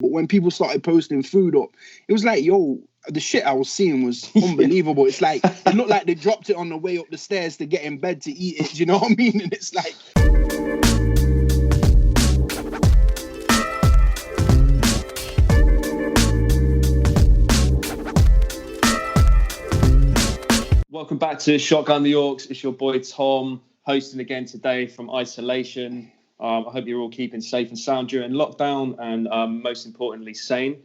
But when people started posting food up, it was like, yo, the shit I was seeing was unbelievable. It's like, it looked like they dropped it on the way up the stairs to get in bed to eat it. Do you know what I mean? And it's like... Welcome back to Shotgun the Aux. It's your boy Tom, hosting again today from isolation. I hope you're all keeping safe and sound during lockdown, and most importantly, sane,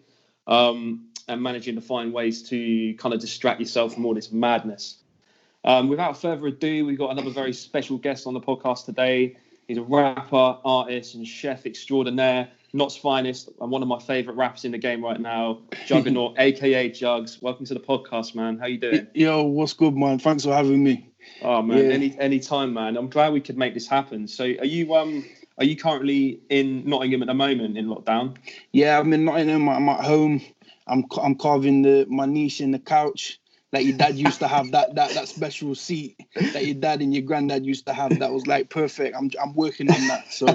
and managing to find ways to kind of distract yourself from all this madness. Without further ado, we've got another very special guest on the podcast today. He's a rapper, artist, and chef extraordinaire, Not's finest, and one of my favourite rappers in the game right now, Juga-Naut, aka Jugz. Welcome to the podcast, man. How you doing? Yo, what's good, man? Thanks for having me. Oh man, any time, man. I'm glad we could make this happen. So, are you currently in Nottingham at the moment in lockdown? Yeah, I'm in Nottingham. I'm at home. I'm carving my niche in the couch. Like your dad used to have that special seat that your dad and your granddad used to have. That was like perfect. I'm working on that. So.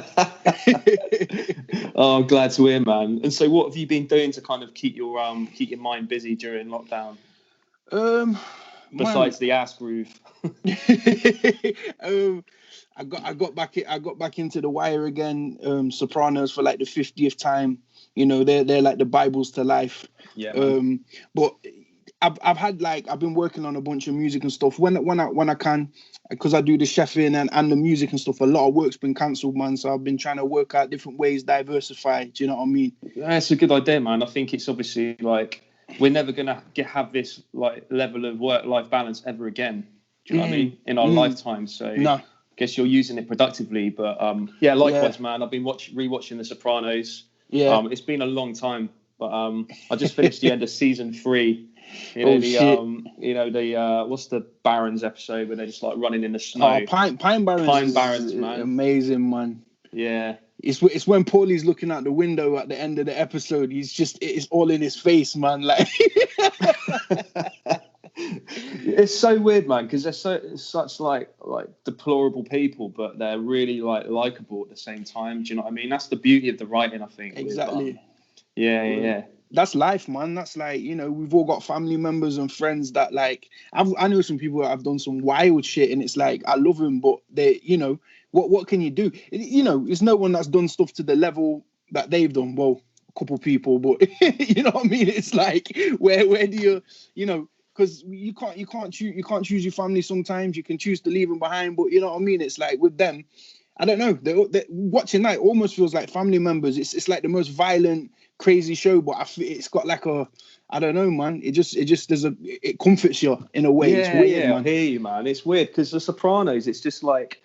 Oh, I'm glad to hear, man. And so, what have you been doing to kind of keep your mind busy during lockdown? Besides the ass groove. I got back into The Wire again. Sopranos for like the 50th time. You know, they're like the Bibles to life. Yeah. But I've been working on a bunch of music and stuff when I can, because I do the chefing and the music and stuff. A lot of work's been cancelled, man. So I've been trying to work out different ways, diversify. Do you know what I mean? Yeah, it's a good idea, man. I think it's obviously like we're never gonna have this like level of work-life balance ever again. Do you know what I mean? In our lifetime. So no. I guess you're using it productively. But likewise, man. I've been rewatching The Sopranos. Yeah. It's been a long time, but I just finished the end of season 3. What's the Barons episode where they're just like running in the snow? Oh, Pine Barons. Pine Barons, man. Amazing, man. Yeah. It's when Paulie's looking out the window at the end of the episode. It's all in his face, man. Like. It's so weird, man, because they're such like deplorable people, but they're really like likable at the same time. Do you know what I mean? That's the beauty of the writing, I think. Exactly. Yeah. That's life, man. That's like, you know, we've all got family members and friends that like, I know some people that have done some wild shit, and it's like, I love them, but they, you know, what can you do? You know, it's no one that's done stuff to the level that they've done. Well, a couple people, but you know what I mean? It's like, where do you know, because you can't choose your family sometimes. You can choose to leave them behind, but you know what I mean? It's like with them, I don't know. They're watching that almost feels like family members. It's like the most violent, crazy show, but it's got like I don't know, man. It comforts you in a way. Yeah, it's weird, man. I hear you, man. It's weird because The Sopranos, it's just like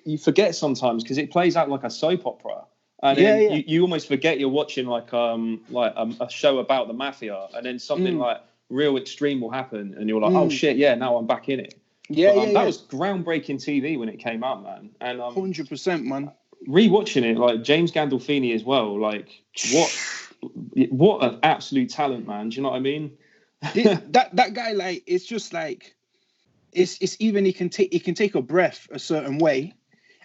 you forget sometimes because it plays out like a soap opera, and then you almost forget you're watching like a show about the mafia, and then something like real extreme will happen, and you're like, oh shit, yeah, now I'm back in it. That was groundbreaking TV when it came out, man. And 100%, man. Rewatching it, like James Gandolfini as well, like what an absolute talent, man. Do you know what I mean? that guy, like, it's just like it's even he can take a breath a certain way,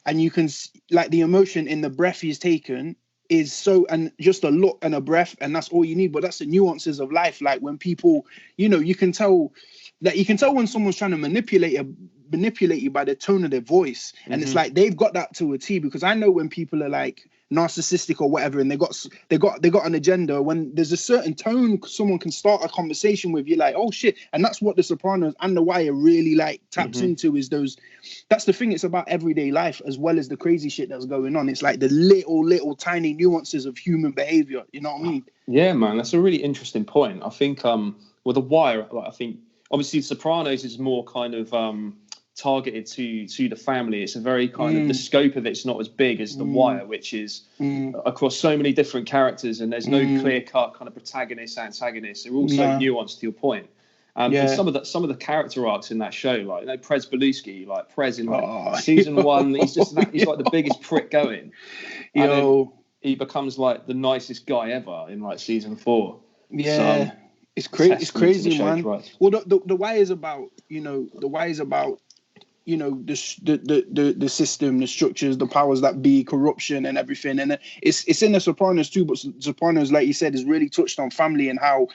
and you can like the emotion in the breath he's taken is so, and just a look and a breath, and that's all you need. But that's the nuances of life. Like when people, you know, you can tell when someone's trying to manipulate you by the tone of their voice. And it's like they've got that to a T, because I know when people are like narcissistic or whatever, and they got an agenda, when there's a certain tone someone can start a conversation with, you're like, oh shit. And that's what The Sopranos and The Wire really like taps into, is that's the thing. It's about everyday life as well as the crazy shit that's going on. It's like the little tiny nuances of human behavior. You know what I mean? Yeah, man, that's a really interesting point. I think The Wire, like, I think obviously Sopranos is more kind of targeted to the family. It's a very kind of, the scope of it's not as big as The Wire, which is across so many different characters, and there's no clear cut kind of protagonist, antagonist. They're all so nuanced, to your point. And some of the character arcs in that show, like, you know, Prez Belusky, like Prez in season 1, he's like the biggest prick going. And then he becomes like the nicest guy ever in like season 4. Yeah. So, it's crazy, man. Right. Well, the Wire is about, you know, you know, the system, the structures, the powers that be, corruption and everything. And it's in the Sopranos too, but Sopranos, like you said, is really touched on family and how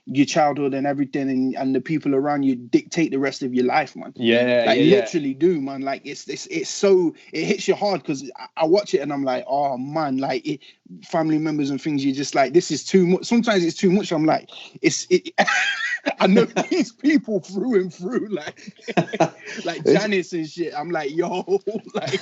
your childhood and everything and the people around you dictate the rest of your life, man. Literally do, man. Like it's so, it hits you hard because I watch it and I'm like, oh man, like family members and things, you're just like, this is too much. Sometimes it's too much. I'm like, I know these people through and through, like Janice and shit. I'm like, yo, like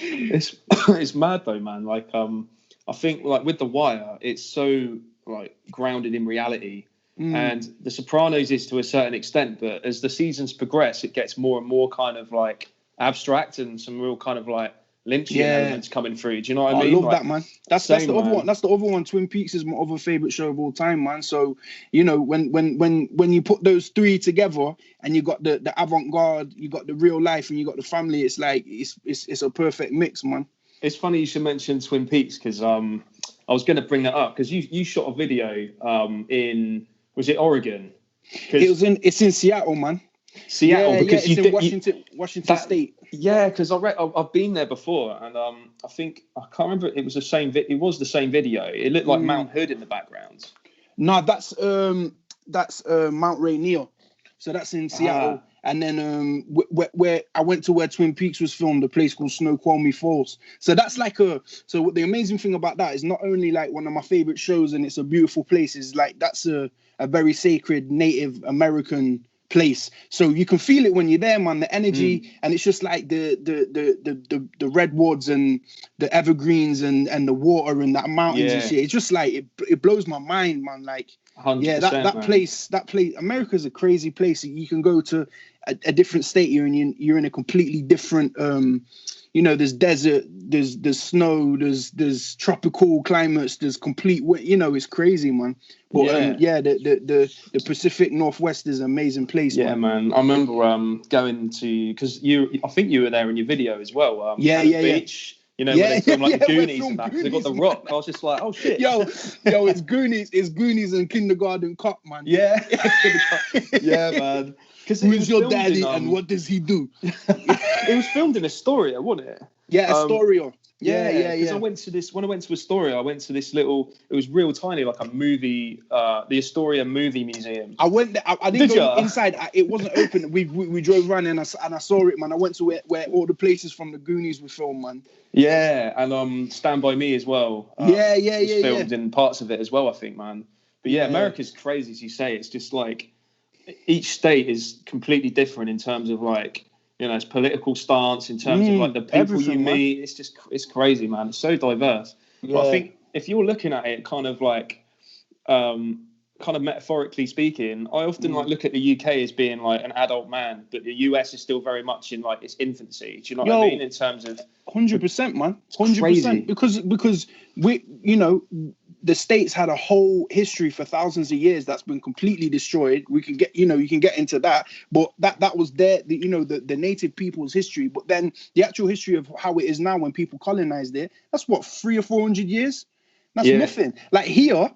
it's mad though, man. Like I think like with The Wire, it's so like grounded in reality, and The Sopranos is to a certain extent, but as the seasons progress, it gets more and more kind of like abstract and some real kind of like Lynchian elements coming through. Do you know what I mean? I love like, that, man. That's the other one. That's the other one. Twin Peaks is my other favorite show of all time, man. So you know, when you put those three together and you got the avant-garde, you got the real life, and you got the family, it's like it's a perfect mix, man. It's funny you should mention Twin Peaks because I was going to bring that up because you shot a video in, was it Oregon? It's in Seattle, man. Seattle, because it's in Washington State. Yeah, because I've been there before, and I think I can't remember. It was the same. It was the same video. It looked like Mount Hood in the background. No, that's Mount Rainier. So that's in Seattle. And then where I went to where Twin Peaks was filmed, a place called Snoqualmie Falls. So that's like so what the amazing thing about that is not only like one of my favorite shows and it's a beautiful place, is like that's a very sacred Native American place. So you can feel it when you're there, man, the energy, and it's just like the redwoods and the evergreens and the water and that mountains and shit. It's just like it blows my mind, man. Like 100%, that place, America's a crazy place. You can go to a different state, you're in a completely different you know, there's desert, there's snow, there's tropical climates, there's complete, you know, it's crazy, man. But the Pacific Northwest is an amazing place. Yeah, man. I remember going to, because I think you were there in your video as well. Beach. You know, when they film like the Goonies and that, because they got the Rock. I was just like, oh shit. Yo, it's Goonies and Kindergarten Cop, man. Yeah. Yeah, man. Who's your daddy and what does he do? It was filmed in Astoria, wasn't it? Yeah, Astoria. Yeah. Because I went to Astoria, I went to this little, it was real tiny, like a movie, the Astoria Movie Museum. I went there, I didn't go inside, it wasn't open. We drove around and I saw it, man. I went to where all the places from the Goonies were filmed, man. Yeah, and Stand By Me as well. Was filmed in parts of it as well, I think, man. But yeah, America's crazy, as you say. It's just like, each state is completely different in terms of like, you know, its political stance, in terms of like the people you meet. Man. It's crazy, man. It's so diverse. Yeah. But I think if you're looking at it kind of like, kind of metaphorically speaking, I often like look at the UK as being like an adult man, but the US is still very much in like its infancy. Do you know what I mean? In terms of 100%, man, 100%. Because we, you know, the States had a whole history for thousands of years that's been completely destroyed. We can get, you know, you can get into that, but that was the native people's history. But then the actual history of how it is now when people colonized it, that's what, 300 or 400 years. That's nothing. Like here,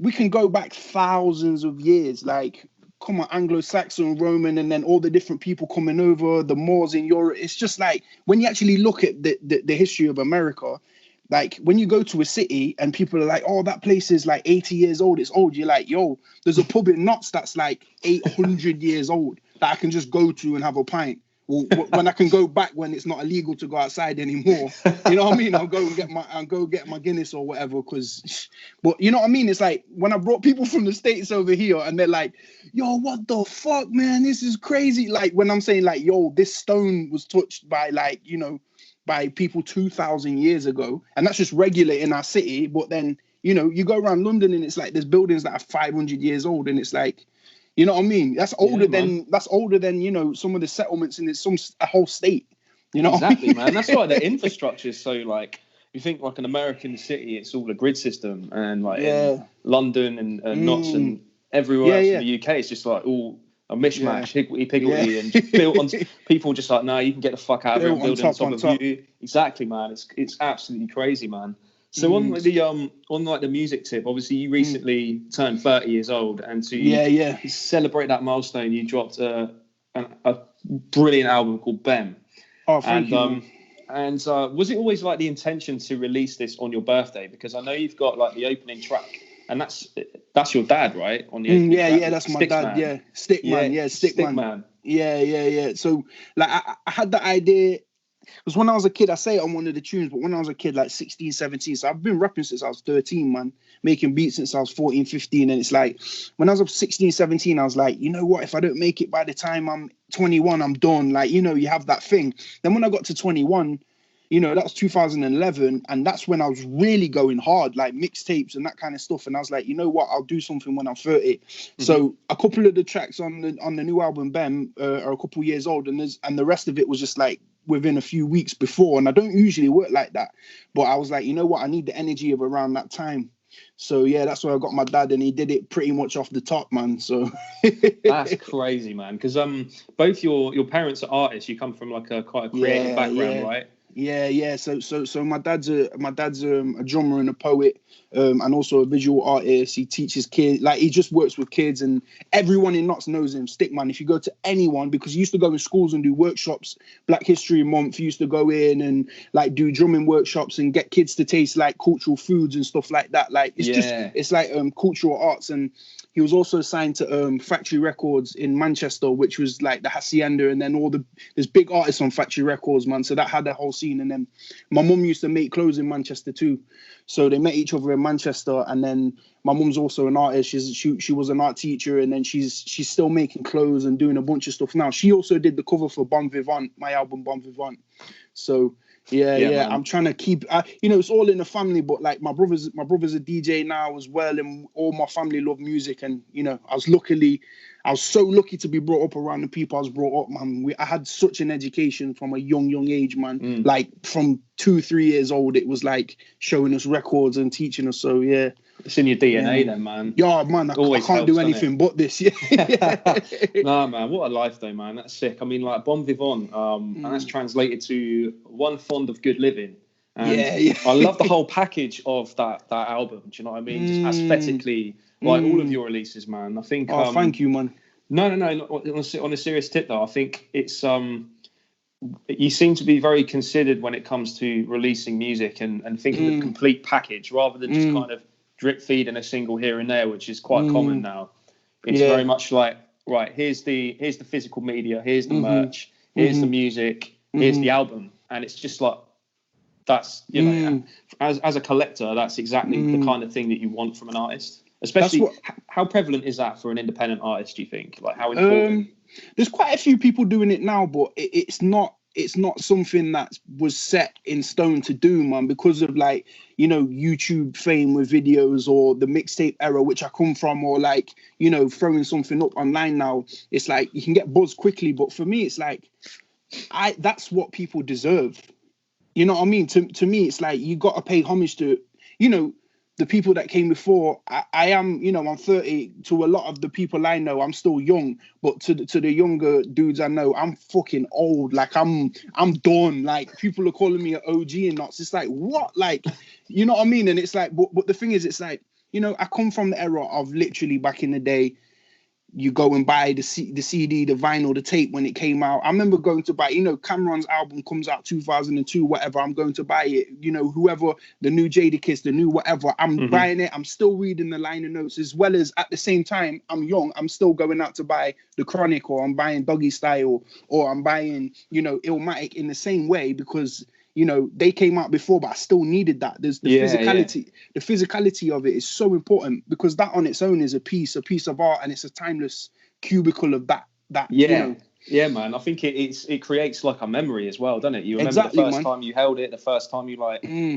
we can go back thousands of years. Like, come on, Anglo-Saxon, Roman, and then all the different people coming over, the Moors in Europe. It's just like when you actually look at the history of America. Like when you go to a city and people are like, oh, that place is like 80 years old, it's old. You're like, yo, there's a pub in Notts that's like 800 years old that I can just go to and have a pint. Well, when I can go back when it's not illegal to go outside anymore, you know what I mean? I'll go get my Guinness or whatever. But you know what I mean? It's like when I brought people from the States over here and they're like, yo, what the fuck, man? This is crazy. Like when I'm saying like, yo, this stone was touched by like, you know, by people 2,000 years ago, and that's just regular in our city. But then, you know, you go around London and it's like there's buildings that are 500 years old, and it's like, you know what I mean? That's older than you know, some of the settlements in a whole state. You know, exactly, man. That's why the infrastructure is so like. You think like an American city, it's all a grid system, and like in London and Notts and everywhere else in the UK, it's just like all a mishmash, higgledy-piggledy, and just built on people just like, no, you can get the fuck out of here and build on top of you. Exactly, man. It's absolutely crazy, man. So on the music tip, obviously you recently turned 30 years old, and to celebrate that milestone, you dropped a brilliant album called BEM. Oh, thank you. And was it always like the intention to release this on your birthday? Because I know you've got like the opening track, and that's your dad, right? On the opening track. Yeah, that's my dad. Yeah, Stickman. Yeah. So like I had the idea. Because when I was a kid, I say it on one of the tunes, but when I was a kid, like 16, 17, so I've been rapping since I was 13, man, making beats since I was 14, 15. And it's like, when I was 16, 17, I was like, you know what, if I don't make it by the time I'm 21, I'm done. Like, you know, you have that thing. Then when I got to 21, you know, that was 2011. And that's when I was really going hard, like mixtapes and that kind of stuff. And I was like, you know what, I'll do something when I'm 30. Mm-hmm. So a couple of the tracks on the new album, BEM, are a couple years old. And the rest of it was just like, within a few weeks before, and I don't usually work like that, but I was like, you know what, I need the energy of around that time. So yeah, that's where I got my dad, and he did it pretty much off the top, man. So that's crazy, man, because both your parents are artists. You come from like quite a creative background, right? Yeah. So my dad's a drummer and a poet, and also a visual artist. He teaches kids, like he just works with kids, and everyone in Notts knows him, Stickman. If you go to anyone, because he used to go in schools and do workshops, Black History Month, he used to go in and like do drumming workshops and get kids to taste like cultural foods and stuff like that. Like it's like cultural arts. And he was also signed to Factory Records in Manchester, which was like the Hacienda, and then there's big artists on Factory Records, man. So that had the whole scene. And then my mum used to make clothes in Manchester too, so they met each other in Manchester. And then my mum's also an artist. She was an art teacher, and then she's still making clothes and doing a bunch of stuff now. She also did the cover for Bon Vivant, my album Bon Vivant. So yeah. I'm trying to keep, you know, it's all in the family, but like my brother's a DJ now as well, and all my family love music. And you know, I was so lucky to be brought up around the people I was brought up, man. I had such an education from a young age, man. Like from 2-3 years old, it was like showing us records and teaching us. So yeah. It's in your DNA then, man. Yeah, man, I can't do anything but this. Yeah. Nah, man, what a life though, man. That's sick. I mean, like Bon Vivant, and that's translated to one fond of good living. And I love the whole package of that album. Do you know what I mean? Just aesthetically, like all of your releases, man. I think. Oh, thank you, man. No. On a serious tip though, I think it's you seem to be very considered when it comes to releasing music and thinking of the complete package rather than just kind of drip feeding a single here and there, which is quite common now. It's very much like, right, here's the physical media, here's the merch, here's the music, here's the album, and it's just like, that's, you know, as a collector, that's exactly the kind of thing that you want from an artist. Especially, how prevalent is that for an independent artist, do you think? Like, how important? There's quite a few people doing it now, but it's not something that was set in stone to do, man, because of like, you know, YouTube fame with videos, or the mixtape era, which I come from, or like, you know, throwing something up online now. It's like you can get buzz quickly, but for me, it's like that's what people deserve. You know what I mean? To me, it's like you got to pay homage to, you know, the people that came before. I am, you know, I'm 30. To a lot of the people I know, I'm still young. But to the younger dudes I know, I'm fucking old. Like I'm done. Like people are calling me an OG and Notts. It's like, what? Like, you know what I mean? And it's like, but the thing is, it's like, you know, I come from the era of literally back in the day. You go and buy the CD, the vinyl, the tape when it came out. I remember going to buy, you know, Cameron's album comes out 2002, whatever. I'm going to buy it. You know, whoever, the new Jadakiss, the new whatever, I'm buying it. I'm still reading the liner notes, as well as at the same time, I'm young. I'm still going out to buy The Chronic, or I'm buying Doggy Style, or I'm buying, you know, Illmatic in the same way, because, you know, they came out before, but I still needed that. There's the physicality. Yeah. The physicality of it is so important, because that on its own is a piece of art, and it's a timeless cubicle of that. Yeah. You know. Yeah, man. I think it creates like a memory as well, doesn't it? You remember the first time you held it, the first time you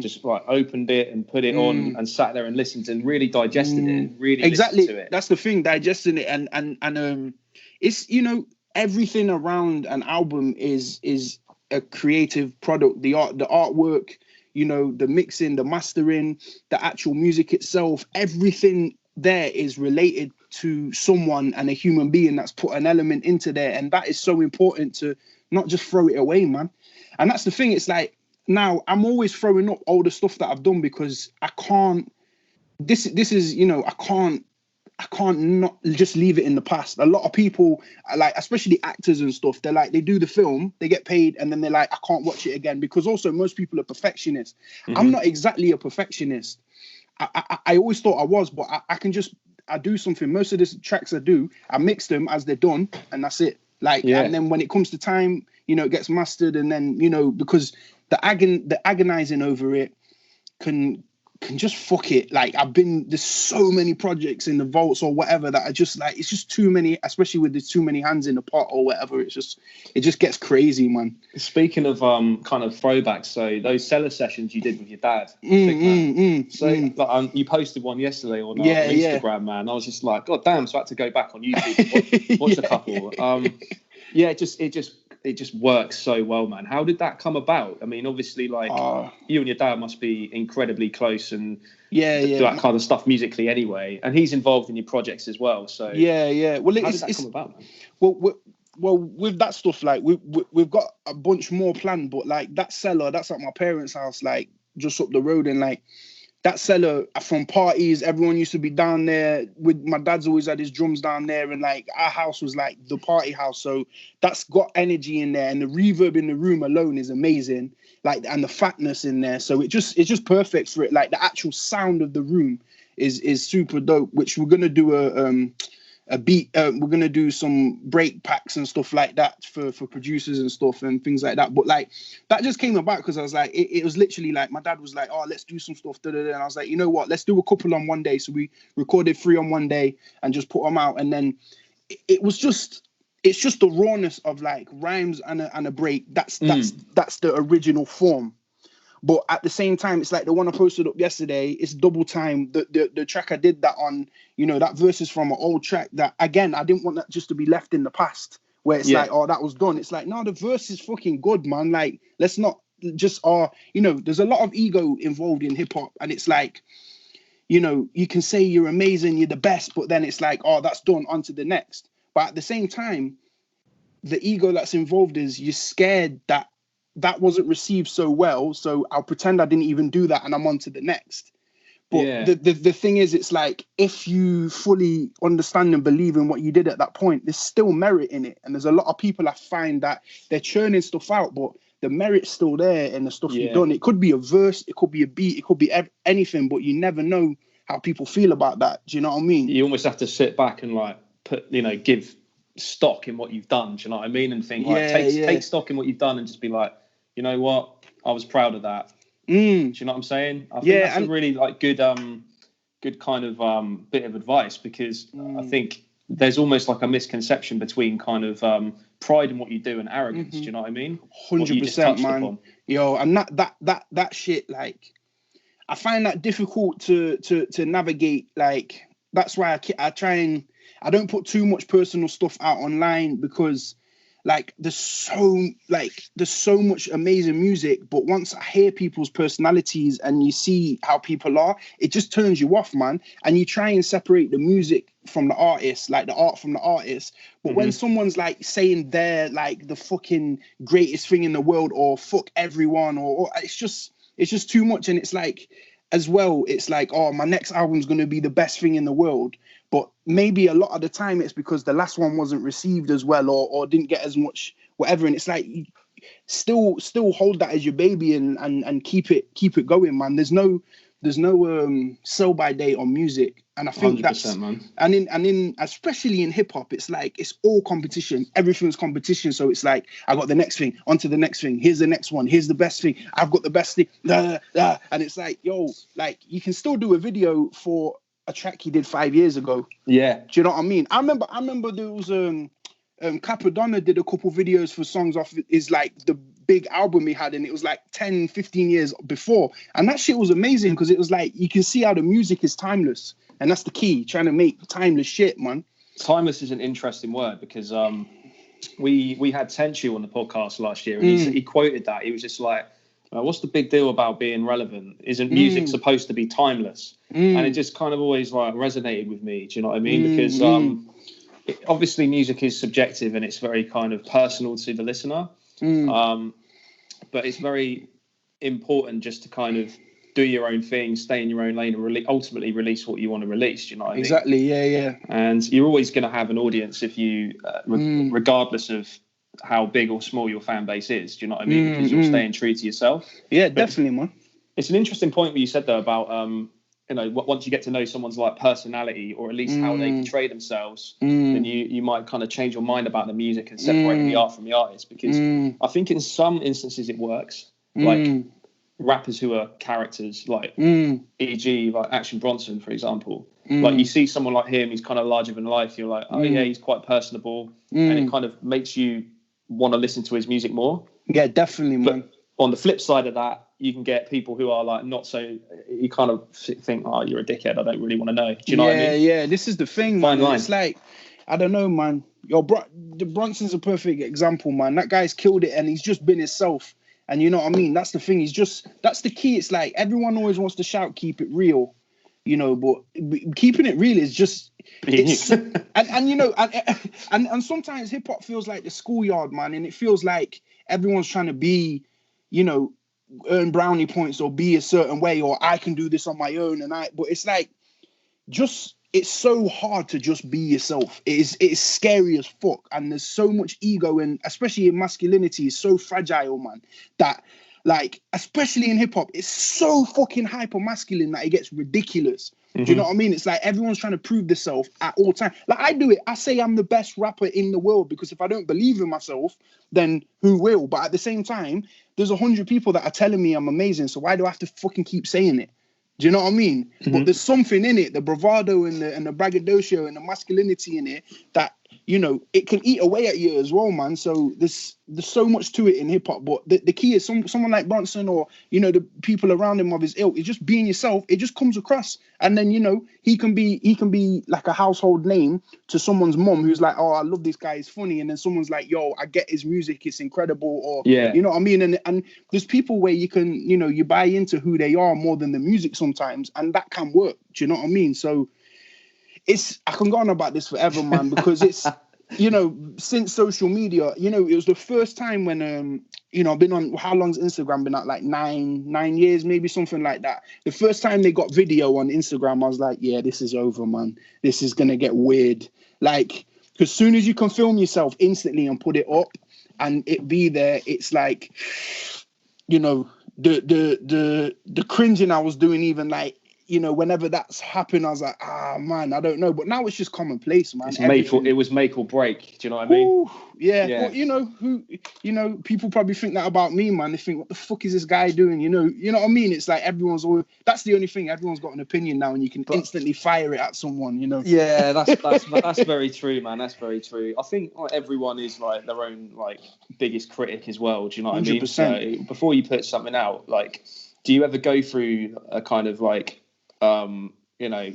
just like opened it and put it on and sat there and listened and really digested it and really listened to it. That's the thing, digesting it, and it's, you know, everything around an album is a creative product. The artwork, you know, the mixing, the mastering, the actual music itself, everything there is related to someone and a human being that's put an element into there. And that is so important to not just throw it away, man. And that's the thing. It's like, now I'm always throwing up all the stuff that I've done, because I can't, this is, you know, I can't not just leave it in the past. A lot of people, like, especially actors and stuff, they're like, they do the film, they get paid, and then they're like, I can't watch it again, because also most people are perfectionists. I'm not exactly a perfectionist. I always thought I was, but I do something. Most of the tracks I do, I mix them as they're done, and that's it. Like, and then when it comes to time, you know, it gets mastered, and then, you know, because the agonizing over it can just fuck it. Like, there's so many projects in the vaults or whatever that I just like, it's just too many, especially with there's too many hands in the pot or whatever. It just gets crazy, man. Speaking of kind of throwbacks, so those cellar sessions you did with your dad, like, you posted one yesterday on Instagram, man. I was just like, God damn, so I had to go back on YouTube and watch a couple. It just works so well, man. How did that come about? I mean, obviously, like, you and your dad must be incredibly close and do that kind of stuff musically anyway. And he's involved in your projects as well. So Well, how did that come about, man? Well, with that stuff, like, we've got a bunch more planned, but like that cellar, that's at my parents' house, like just up the road, and like that cellar, from parties, everyone used to be down there. With my dad's always had his drums down there, and like our house was like the party house, so that's got energy in there, and the reverb in the room alone is amazing, like, and the fatness in there, so it's just perfect for it. Like, the actual sound of the room is super dope, which we're gonna do a beat. We're gonna do some break packs and stuff like that for producers and stuff and things like that. But like, that just came about because I was like, it was literally like, my dad was like, oh, let's do some stuff, and I was like, you know what, let's do a couple on one day. So we recorded 3 on one day and just put them out, and then it's just the rawness of like rhymes and a break. That's the original form. But at the same time, it's like the one I posted up yesterday, it's double time. The track I did that on, you know, that verse is from an old track that, again, I didn't want that just to be left in the past, where it's like, oh, that was done. It's like, no, the verse is fucking good, man. Like, let's not just, you know, there's a lot of ego involved in hip hop, and it's like, you know, you can say you're amazing, you're the best, but then it's like, oh, that's done, on to the next. But at the same time, the ego that's involved is you're scared that wasn't received so well, so I'll pretend I didn't even do that and I'm on to the next. But the thing is, it's like, if you fully understand and believe in what you did at that point, there's still merit in it. And there's a lot of people I find that they're churning stuff out, but the merit's still there in the stuff you've done. It could be a verse, it could be a beat, it could be anything, but you never know how people feel about that. Do you know what I mean? You almost have to sit back and like give stock in what you've done. Do you know what I mean? And think, like, take stock in what you've done and just be like, you know what, I was proud of that. Do you know what I'm saying? I think that's a really like good kind of bit of advice, because I think there's almost like a misconception between kind of pride in what you do and arrogance. Do you know what I mean? 100%, man. Upon. Yo, and that shit, like, I find that difficult to navigate. Like, that's why I try and I don't put too much personal stuff out online, because like there's so much amazing music, but once I hear people's personalities and you see how people are, it just turns you off, man. And you try and separate the music from the artist, like the art from the artist. But when someone's like saying they're like the fucking greatest thing in the world, or fuck everyone, or it's just too much. And it's like, as well, it's like, oh, my next album's going to be the best thing in the world. But maybe a lot of the time it's because the last one wasn't received as well, or didn't get as much, whatever. And it's like, still hold that as your baby and keep it going, man. There's no sell by date on music. And I think that's, man. And in especially in hip hop, it's like, it's all competition. Everything's competition. So it's like, I got the next thing, onto the next thing. Here's the next one. Here's the best thing. I've got the best thing. And it's like, yo, like, you can still do a video for a track he did 5 years ago. Yeah. Do you know what I mean? I remember there was Capadonna did a couple videos for songs off his like the big album he had, and it was like 10, 15 years before. And that shit was amazing, because it was like, you can see how the music is timeless. And that's the key, trying to make timeless shit, man. Timeless is an interesting word, because we had Tenchu on the podcast last year, and he quoted that. He was just like, what's the big deal about being relevant? Isn't music supposed to be timeless? And it just kind of always like resonated with me. Do you know what I mean? Because obviously music is subjective and it's very kind of personal to the listener. But it's very important just to kind of do your own thing, stay in your own lane, and ultimately release what you want to release. Do you know what I mean? Exactly. Yeah. And you're always going to have an audience if you, regardless of how big or small your fan base is. Do you know what I mean? Because you're staying true to yourself. Yeah, definitely, man. It's an interesting point what you said though about once you get to know someone's like personality, or at least how they portray themselves, then you might kind of change your mind about the music and separate the art from the artist. Because I think in some instances it works, like rappers who are characters, like e.g. like Action Bronson, for example. Like you see someone like him, he's kind of larger than life. You're like, oh yeah, he's quite personable, and it kind of makes you want to listen to his music more. Yeah, definitely, man. But on the flip side of that, you can get people who are like not so. You kind of think, oh, you're a dickhead. I don't really want to know. Do you know what I mean? Yeah. This is the thing, man. It's like, I don't know, man. The Bronson's a perfect example, man. That guy's killed it, and he's just been himself. And you know what I mean? That's the thing. That's the key. It's like everyone always wants to shout, keep it real, you know, but keeping it real is just, and you know, and sometimes hip hop feels like the schoolyard, man. And it feels like everyone's trying to be, you know, earn brownie points or be a certain way, or I can do this on my own. But it's like, it's so hard to just be yourself. It's scary as fuck. And there's so much ego, and especially in masculinity, is so fragile, man, that like, especially in hip hop, it's so fucking hyper masculine that it gets ridiculous. Do you know what I mean? It's like everyone's trying to prove themselves at all times. Like I do it. I say I'm the best rapper in the world because if I don't believe in myself, then who will? But at the same time, there's 100 people that are telling me I'm amazing. So why do I have to fucking keep saying it? Do you know what I mean? But there's something in it, the bravado and the braggadocio and the masculinity in it that, you know, it can eat away at you as well, man. So there's so much to it in hip hop. But the key is someone like Bronson, or, you know, the people around him of his ilk, is just being yourself. It just comes across. And then, you know, he can be like a household name to someone's mom who's like, oh, I love this guy, he's funny. And then someone's like, yo, I get his music, it's incredible. Or, you know what I mean? And there's people where you can, you know, you buy into who they are more than the music sometimes. And that can work. Do you know what I mean? So I can go on about this forever, man, because it's, you know, since social media, you know, it was the first time when, you know, I've been on, how long's Instagram been at? Like nine years, maybe something like that. The first time they got video on Instagram, I was like, yeah, this is over, man. This is going to get weird. Like, as soon as you can film yourself instantly and put it up and it be there, it's like, you know, the cringing I was doing, even like, you know, whenever that's happened, I was like, man, I don't know. But now it's just commonplace, man. It was make or break. Do you know what I mean? Ooh, yeah. But you know, people probably think that about me, man. They think, what the fuck is this guy doing? You know what I mean? It's like that's the only thing. Everyone's got an opinion now, and you can instantly fire it at someone, you know? Yeah, that's very true, man. That's very true. I think like, everyone is like their own like biggest critic as well. Do you know what 100%. I mean? So before you put something out, like, do you ever go through a kind of like, you know,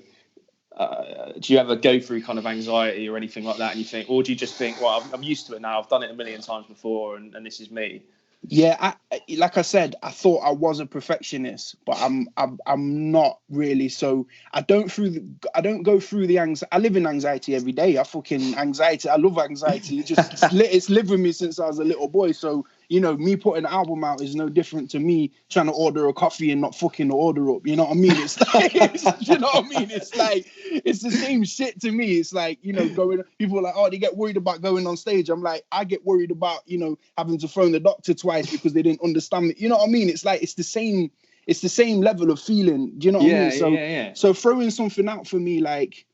do you ever go through kind of anxiety or anything like that, and you think, or do you just think, well, I'm used to it now, I've done it a million times before, and this is me? Yeah, like I said, I thought I was a perfectionist, but I'm not really. So I don't go through the anxiety. I live in anxiety every day. I love anxiety. It's lived with me since I was a little boy. So, you know, me putting an album out is no different to me trying to order a coffee and not fucking the order up. You know what I mean? It's like, you know what I mean? It's like, it's the same shit to me. It's like, you know, people are like, oh, they get worried about going on stage. I'm like, I get worried about, you know, having to phone the doctor twice because they didn't understand me. You know what I mean? It's like, it's the same level of feeling. Do you know what I mean? So throwing something out for me, like,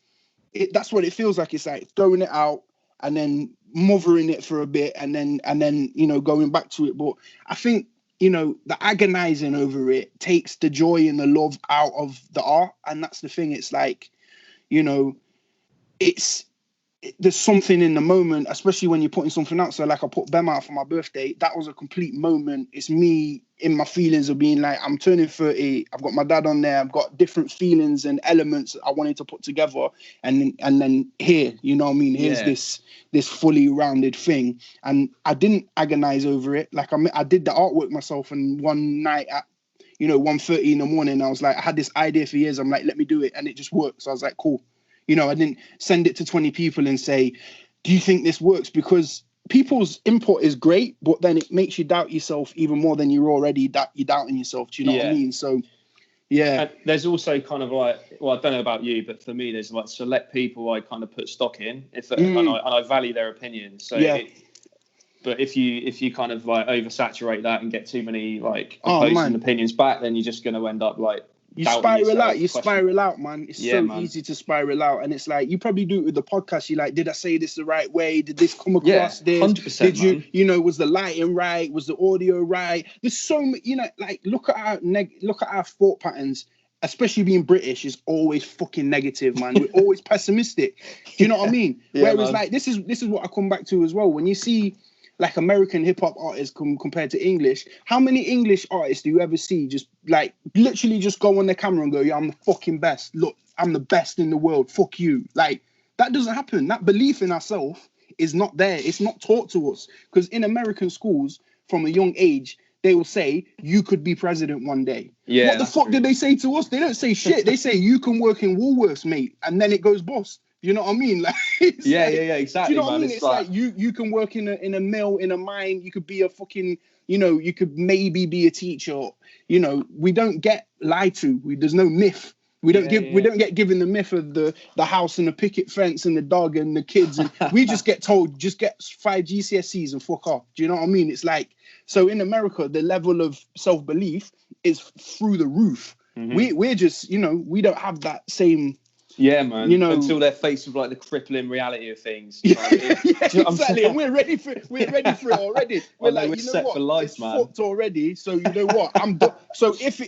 that's what it feels like. It's like throwing it out and then mothering it for a bit and then, you know, going back to it. But I think, you know, the agonizing over it takes the joy and the love out of the art. And that's the thing. It's like, you know, there's something in the moment, especially when you're putting something out. So like I put BEM out for my birthday. That was a complete moment. It's me in my feelings of being like, I'm turning 30. I've got my dad on there. I've got different feelings and elements I wanted to put together. And then here, you know what I mean? Here's this fully rounded thing. And I didn't agonize over it. Like I did the artwork myself. And one night at, you know, 1:30 in the morning, I was like, I had this idea for years. I'm like, let me do it. And it just worked. So I was like, cool. You know, I didn't send it to 20 people and say, do you think this works? Because people's input is great, but then it makes you doubt yourself even more than you're doubting yourself. Do you know what I mean? So Yeah. And there's also kind of like, well, I don't know about you, but for me, there's like select people I kind of put stock in, and I value their opinion. So, but if you kind of like oversaturate that and get too many like opposing opinions back, then you're just going to end up like you spiral out, man. It's easy to spiral out, and it's like you probably do it with the podcast. You're like, did I say this the right way? Did this come across? This 100%. Did you, was the lighting right? Was the audio right? There's so many, like look at our thought patterns. Especially being British is always fucking negative, man. We're always pessimistic. Do you know what I mean? Whereas like this is what I come back to as well. When you see like American hip hop artists compared to English, how many English artists do you ever see just like literally just go on their camera and go, yeah, I'm the fucking best. Look, I'm the best in the world. Fuck you. Like that doesn't happen. That belief in ourselves is not there. It's not taught to us. Because in American schools from a young age, they will say you could be president one day. Yeah. What the fuck did they say to us? They don't say shit. They say you can work in Woolworths, mate, and then it goes bust. You know what I mean? Like, exactly. Do you know what I mean? It's like you can work in a mill, in a mine. You could be a fucking, you could maybe be a teacher. We don't get lied to. There's no myth. We don't get given the myth of the house and the picket fence and the dog and the kids, and we just get told just get 5 GCSEs and fuck off. Do you know what I mean? It's like, so in America, the level of self-belief is through the roof. Mm-hmm. We're just, we don't have that same. Yeah, man. Until they're faced with like the crippling reality of things. Exactly. And we're ready for it already. We're like, set for life, it's man. Fucked already. So you know what? I'm done. So if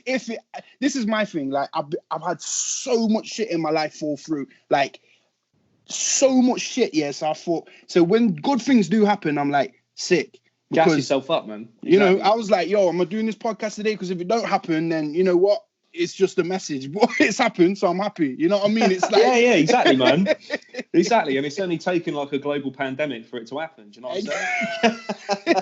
this is my thing, like I've had so much shit in my life fall through, like so much shit. Yes, I thought. So when good things do happen, I'm like sick. Gas yourself up, man. Exactly. I was like, yo, I'm doing this podcast today because if it don't happen, then you know what? It's just a message. But it's happened, so I'm happy. You know what I mean? It's like yeah, exactly, man. Exactly. And it's only taken like a global pandemic for it to happen. Do you know what I'm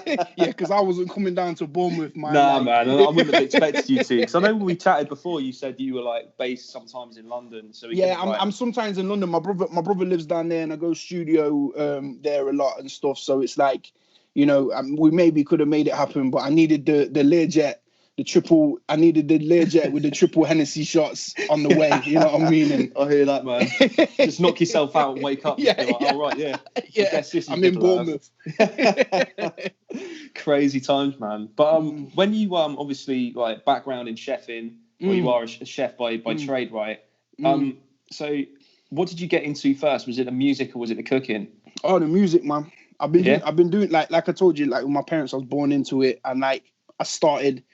saying? Yeah, because I wasn't coming down to Bournemouth, man. Nah, man. I wouldn't have expected you to. Because I know when we chatted before, you said you were like based sometimes in London. So I'm sometimes in London. My brother lives down there, and I go studio there a lot and stuff. So it's like, we maybe could have made it happen, but I needed the Learjet. I needed the Learjet with the triple Hennessy shots on the way. You know what I mean? And I hear that, man. Just knock yourself out and wake up. All right, yeah. I guess this I'm in Bournemouth. Crazy times, man. But when you obviously like background in chefing, or you are a chef by trade, right? So what did you get into first? Was it the music or was it the cooking? Oh, the music, man. I've been doing like I told you, like with my parents, I was born into it, and like I started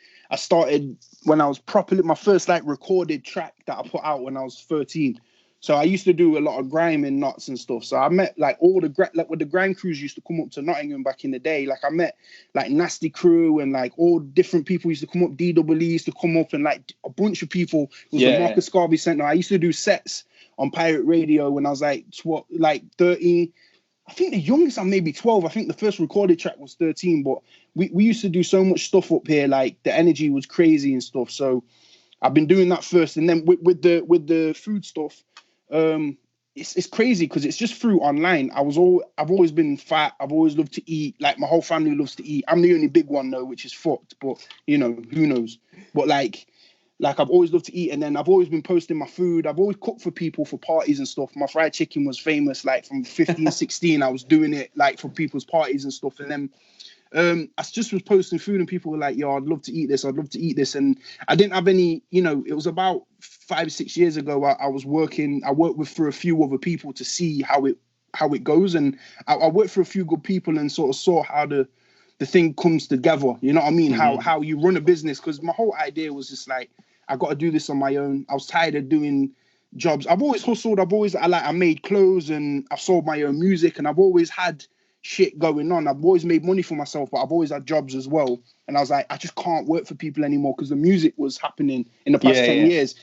when I was properly, my first like recorded track that I put out when I was 13. So I used to do a lot of grime and nuts and stuff. So I met like all the when the grime crews used to come up to Nottingham back in the day. Like I met like Nasty Crew and like all different people used to come up. DWE used to come up and like a bunch of people. It was the Marcus Garvey Centre. I used to do sets on pirate radio when I was like 13. I think the youngest I'm maybe 12. I think the first recorded track was 13, but we used to do so much stuff up here. Like the energy was crazy and stuff. So I've been doing that first, and then with the food stuff, it's crazy because it's just through online. I've always been fat. I've always loved to eat. Like my whole family loves to eat. I'm the only big one though, which is fucked. But who knows? But like I've always loved to eat, and then I've always been posting my food. I've always cooked for people for parties and stuff. My fried chicken was famous, like from 15, 16. I was doing it like for people's parties and stuff. And then I just was posting food, and people were like, "Yo, I'd love to eat this. I'd love to eat this." And I didn't have any. It was about 5 or 6 years ago. I worked with for a few other people to see how it goes, and I worked for a few good people and sort of saw how the thing comes together. You know what I mean? Mm-hmm. How you run a business, because my whole idea was just like, I got to do this on my own. I was tired of doing jobs. I've always hustled. I made clothes and I've sold my own music, and I've always had shit going on. I've always made money for myself, but I've always had jobs as well. And I was like, I just can't work for people anymore because the music was happening in the past 10 years.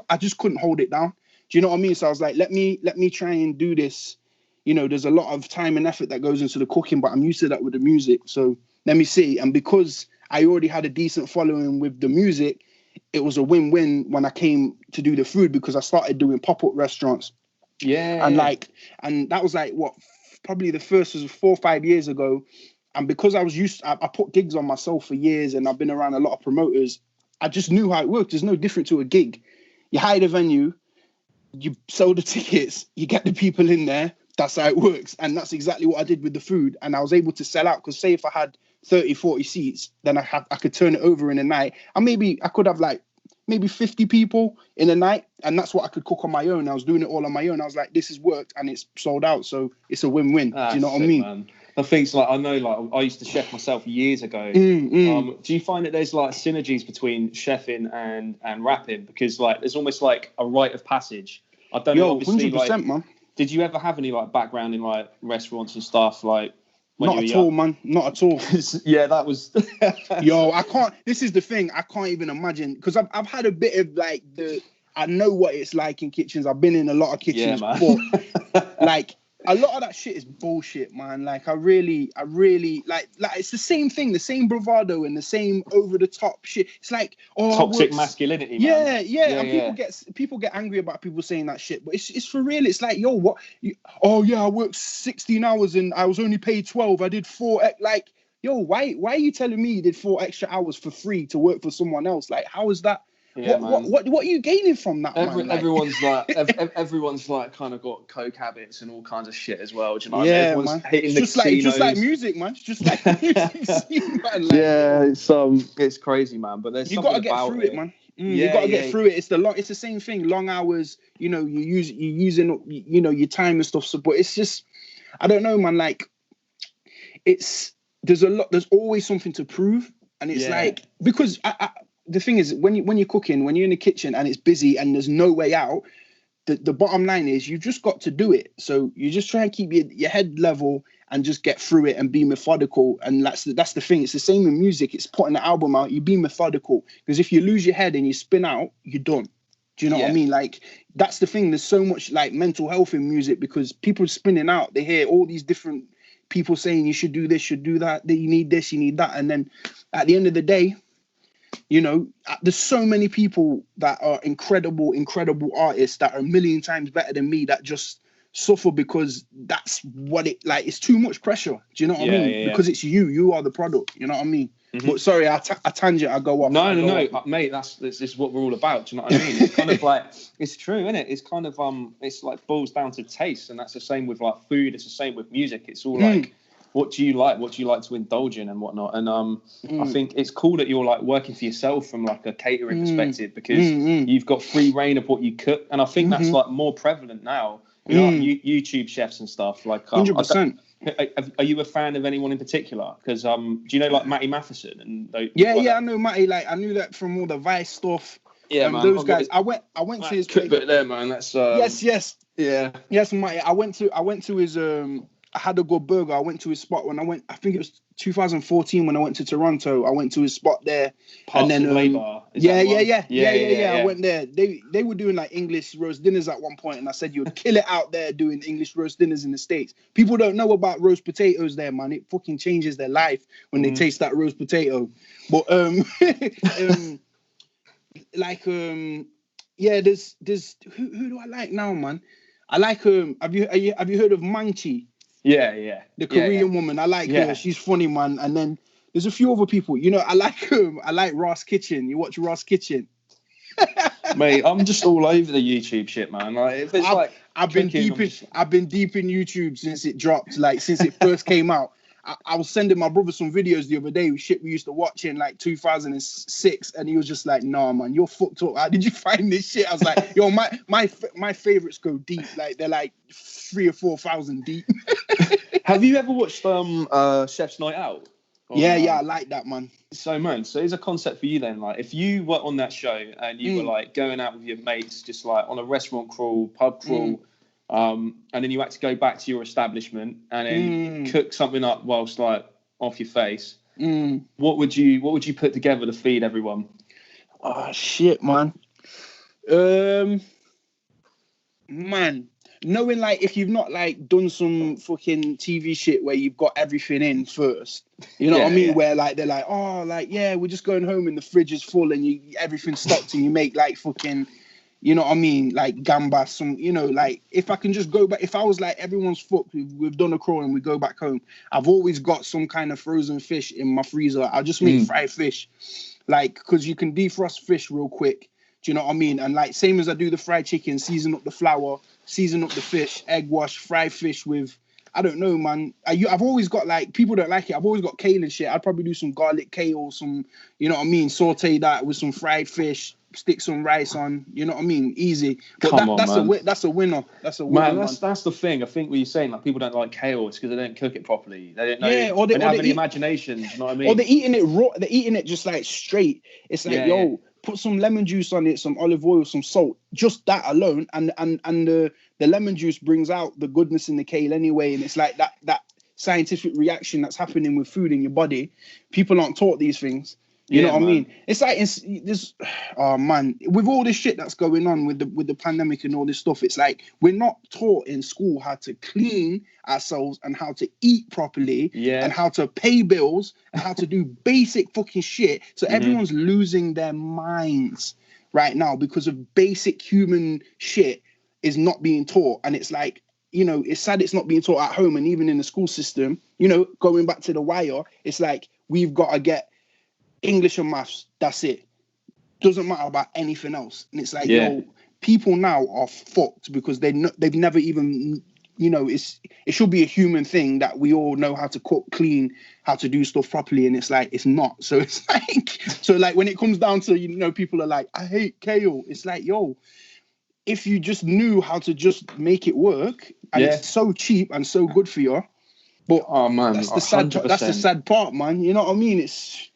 I just couldn't hold it down. Do you know what I mean? So I was like, let me try and do this. There's a lot of time and effort that goes into the cooking, but I'm used to that with the music. So let me see. And because I already had a decent following with the music, it was a win-win when I came to do the food, because I started doing pop-up restaurants. Yeah. And that was like, probably the first was 4 or 5 years ago. And because I put gigs on myself for years, and I've been around a lot of promoters, I just knew how it worked. There's no different to a gig. You hire the venue, you sell the tickets, you get the people in there. That's how it works. And that's exactly what I did with the food. And I was able to sell out, because say if I had 30, 40 seats, then I could turn it over in a night. And maybe I could have like maybe 50 people in a night. And that's what I could cook on my own. I was doing it all on my own. I was like, this has worked and it's sold out. So it's a win-win. Do you know what I mean? Man. I think it's like, I know, like I used to chef myself years ago. Do you find that there's like synergies between chefing and rapping? Because like, there's almost like a rite of passage. I don't know, obviously, 100%, like, man. Did you ever have any like background in like restaurants and stuff? Like, when not at all, man. Not at all. Yeah, that was. Yo, I can't. This is the thing. I can't even imagine, because I've had a bit of like I know what it's like in kitchens. I've been in a lot of kitchens before. Like, a lot of that shit is bullshit, man. Like, I really like it's the same thing, the same bravado and the same over the top shit. It's like, toxic masculinity, man. Yeah. And people get angry about people saying that shit, but it's for real. It's like, yo, what? I worked 16 hours and I was only paid 12. I did 4. Like, yo, why are you telling me you did 4 extra hours for free to work for someone else? Like, how is that? Yeah, what are you gaining from that, man? Like, everyone's like kind of got coke habits and all kinds of shit as well. Do you know? Yeah, everyone's man. hitting it's just like music, man. It's just like music scene, man. Like, yeah, it's crazy, man. But there's you something gotta get about through it, man. You gotta get through it. It's the same thing. Long hours. You know, you're using your time and stuff. So, but it's just, I don't know, man. Like, there's always something to prove, and it's like, because the thing is, when you're cooking, when you're in the kitchen and it's busy and there's no way out, the bottom line is you just got to do it. So you just try and keep your head level and just get through it and be methodical. And that's the thing. It's the same in music. It's putting the album out. You be methodical, because if you lose your head and you spin out, you're done. Do you know what I mean? Like, that's the thing. There's so much like mental health in music, because people spinning out. They hear all these different people saying you should do this, should do that, that you need this, you need that, and then at the end of the day, you know, there's so many people that are incredible artists that are a million times better than me that just suffer because that's what it like. It's too much pressure. Do you know what I mean? Yeah. Because it's you are the product. You know what I mean? Mm-hmm. But sorry, I tangent. I go off. No, mate. This is what we're all about. Do you know what I mean? It's kind of like, it's true, isn't it? It's kind of it's like boils down to taste, and that's the same with like food. It's the same with music. It's all like, what do you like? What do you like to indulge in and whatnot? And I think it's cool that you're like working for yourself from like a catering perspective, because you've got free reign of what you cook. And I think that's like more prevalent now. You know, like YouTube chefs and stuff. Like, 100%. Are you a fan of anyone in particular? Because do you know like Matty Matheson and I know Matty. Like, I knew that from all the Vice stuff. Yeah, man. Those guys. I went to his place. Bit there, man. That's yes. Yeah. Yes, Matty. I went to his I had a good burger. I went to his spot when I went. I think it was 2014 when I went to Toronto. I went to his spot there, Parks and then Labour. Yeah. I went there. They were doing like English roast dinners at one point, and I said you'd kill it out there doing English roast dinners in the States. People don't know about roast potatoes there, man. It fucking changes their life when they taste that roast potato. But there's who do I like now, man? I like have you heard of Manchi? Yeah. The Korean woman. I like her. She's funny, man. And then there's a few other people. You know, I like Ross Kitchen. You watch Ross Kitchen? Mate, I'm just all over the YouTube shit, man. Like, if it's I've been deep in YouTube since it dropped, like since it first came out. I was sending my brother some videos the other day with shit we used to watch in like 2006, and he was just like, "Nah, man, you're fucked up. How did you find this shit?" I was like, "Yo, my favorites go deep. Like, they're like 3,000 or 4,000 deep." Have you ever watched Chef's Night Out? Yeah, I like that, man. So, man, here's a concept for you then. Like, if you were on that show and you were like going out with your mates, just like on a restaurant crawl, pub crawl. And then you had to go back to your establishment and then cook something up whilst like off your face. What would you put together to feed everyone? Oh shit, man. Man, knowing like if you've not like done some fucking TV shit where you've got everything in first, you know what I mean? Yeah. Where like they're like, oh, like we're just going home and the fridge is full and everything's stocked and you make like fucking, You know what I mean? Like gambas, some, you know, like if I can just go back, if I was like, everyone's fucked, we've done a crawl and we go back home, I've always got some kind of frozen fish in my freezer. I'll just make fried fish, like, because you can defrost fish real quick. Do you know what I mean? And like, same as I do the fried chicken, season up the flour, season up the fish, egg wash, fried fish with, I don't know, man. I've always got, like, people don't like it, I've always got kale and shit. I'd probably do some garlic kale, some, you know what I mean, saute that with some fried fish, stick some rice on, you know what I mean, easy. But that's a winner. That's a winner, man. That's the thing. I think what you're saying, like, people don't like kale, it's because they don't cook it properly. They don't know. Yeah, they don't have any imagination. You know what I mean? Or they're eating it raw. They're eating it just like straight. It's like, put some lemon juice on it, some olive oil, some salt. Just that alone, and the lemon juice brings out the goodness in the kale anyway. And it's like that scientific reaction that's happening with food in your body. People aren't taught these things. You know what I mean? It's like this. Oh man, with all this shit that's going on with the pandemic and all this stuff, it's like we're not taught in school how to clean ourselves and how to eat properly, and how to pay bills and how to do basic fucking shit. So everyone's losing their minds right now because of basic human shit is not being taught, and it's like, you know, it's sad it's not being taught at home and even in the school system. You know, going back to the wire, it's like we've got to get English and maths, that's it. Doesn't matter about anything else. And it's like, yo, people now are fucked because they've never even, you know, it should be a human thing that we all know how to cook, clean, how to do stuff properly, and it's like, it's not. So it's like, when it comes down to, you know, people are like, I hate kale. It's like, yo, if you just knew how to just make it work, and it's so cheap and so good for you, but oh man, that's the sad part, man. You know what I mean? It's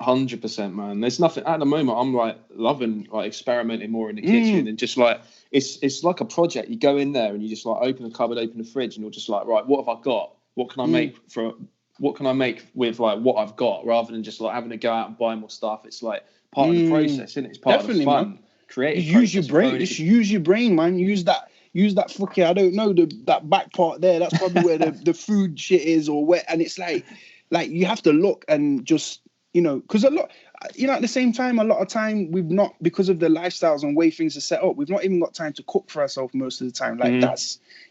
100%, man. There's nothing at the moment. I'm like loving like experimenting more in the kitchen, and just like it's like a project. You go in there and you just like open the cupboard, open the fridge, and you're just like, right, what have I got? What can I make with like what I've got, rather than just like having to go out and buy more stuff. It's like part of the process, isn't it? It's part of the fun. Man. Creative. Use your brain. Just use your brain, man. Use that fucking, I don't know, that back part there. That's probably where the food shit is, or where. And it's like you have to look and just, you know, because a lot, you know, at the same time, a lot of time we've not, because of the lifestyles and way things are set up, we've not even got time to cook for ourselves most of the time. Like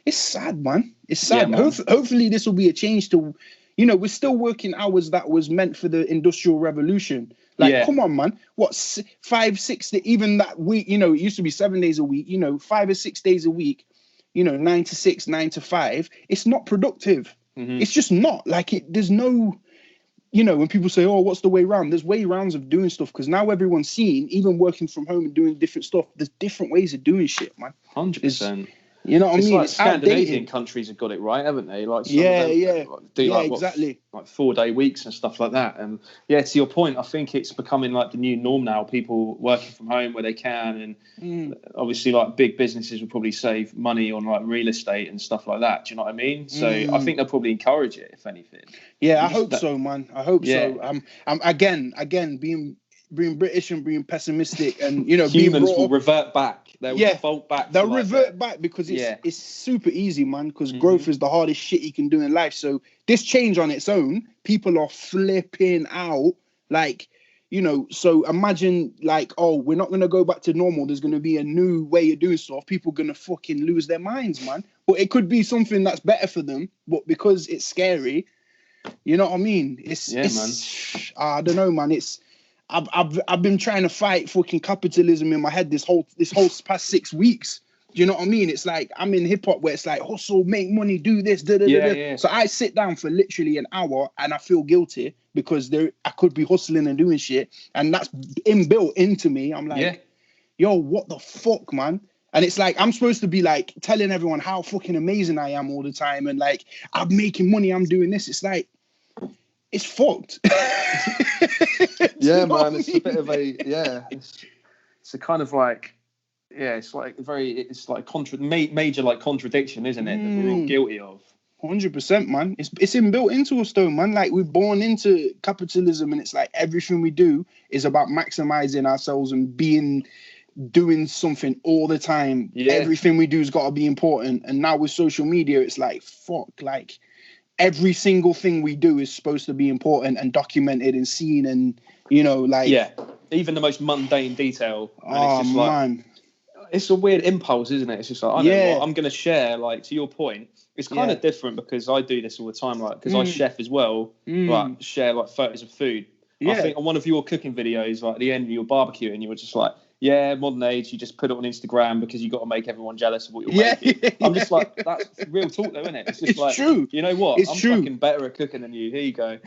it's sad, man. It's sad. Yeah, hopefully this will be a change to, you know, we're still working hours that was meant for the Industrial Revolution. Like, come on, man. What, 5, 6, even that week, you know, it used to be 7 days a week, you know, 5 or 6 days a week, you know, 9 to 6, 9 to 5. It's not productive. It's just not. Like, there's no, you know, when people say, oh, what's the way round? There's way rounds of doing stuff, because now everyone's seeing, even working from home and doing different stuff, there's different ways of doing shit, man. 100%. You know what I mean? Like it's Scandinavian outdated. countries have got it right, haven't they? Like do exactly. Like 4-day weeks and stuff like that. And yeah, to your point, I think it's becoming like the new norm now. People working from home where they can, and obviously like big businesses will probably save money on like real estate and stuff like that. Do you know what I mean? So I think they'll probably encourage it, if anything. Yeah, I hope so, man. I hope so. I'm again being British and being pessimistic, and, you know, humans will revert back. They'll default back. They'll revert back because it's super easy, man. Because growth is the hardest shit you can do in life. So this change on its own, people are flipping out. Like, you know, so imagine like, oh, we're not gonna go back to normal. There's gonna be a new way of doing stuff. People gonna fucking lose their minds, man. But it could be something that's better for them. But because it's scary, you know what I mean? It's I don't know, man. I've been trying to fight fucking capitalism in my head this whole past 6 weeks. Do you know what I mean? It's like I'm in hip hop where it's like hustle, make money, do this, So I sit down for literally an hour and I feel guilty because I could be hustling and doing shit, and that's inbuilt into me. I'm like, yo, what the fuck, man? And it's like I'm supposed to be like telling everyone how fucking amazing I am all the time, and like I'm making money, I'm doing this. It's like, it's fucked. Yeah, man, it's a bit of a it's a kind of like it's like major like contradiction, isn't it, that we're all guilty of. 100%, man. It's inbuilt into us though, man. Like, we're born into capitalism, and it's like everything we do is about maximizing ourselves and doing something all the time. Everything we do has got to be important. And now with social media, it's like, fuck, like every single thing we do is supposed to be important and documented and seen, and, you know, like... Yeah, even the most mundane detail. And it's just like, man. it's a weird impulse, isn't it? It's just like, I know what, I'm going to share, like, to your point, it's kind of different because I do this all the time, like, because I chef as well, like, share, like, photos of food. I think on one of your cooking videos, like, at the end of your barbecue, and you were just like, modern age, you just put it on Instagram because you got to make everyone jealous of what you're making. I'm just like, that's real talk though, isn't it? It's just like, true. You know what? I'm fucking better at cooking than you. Here you go.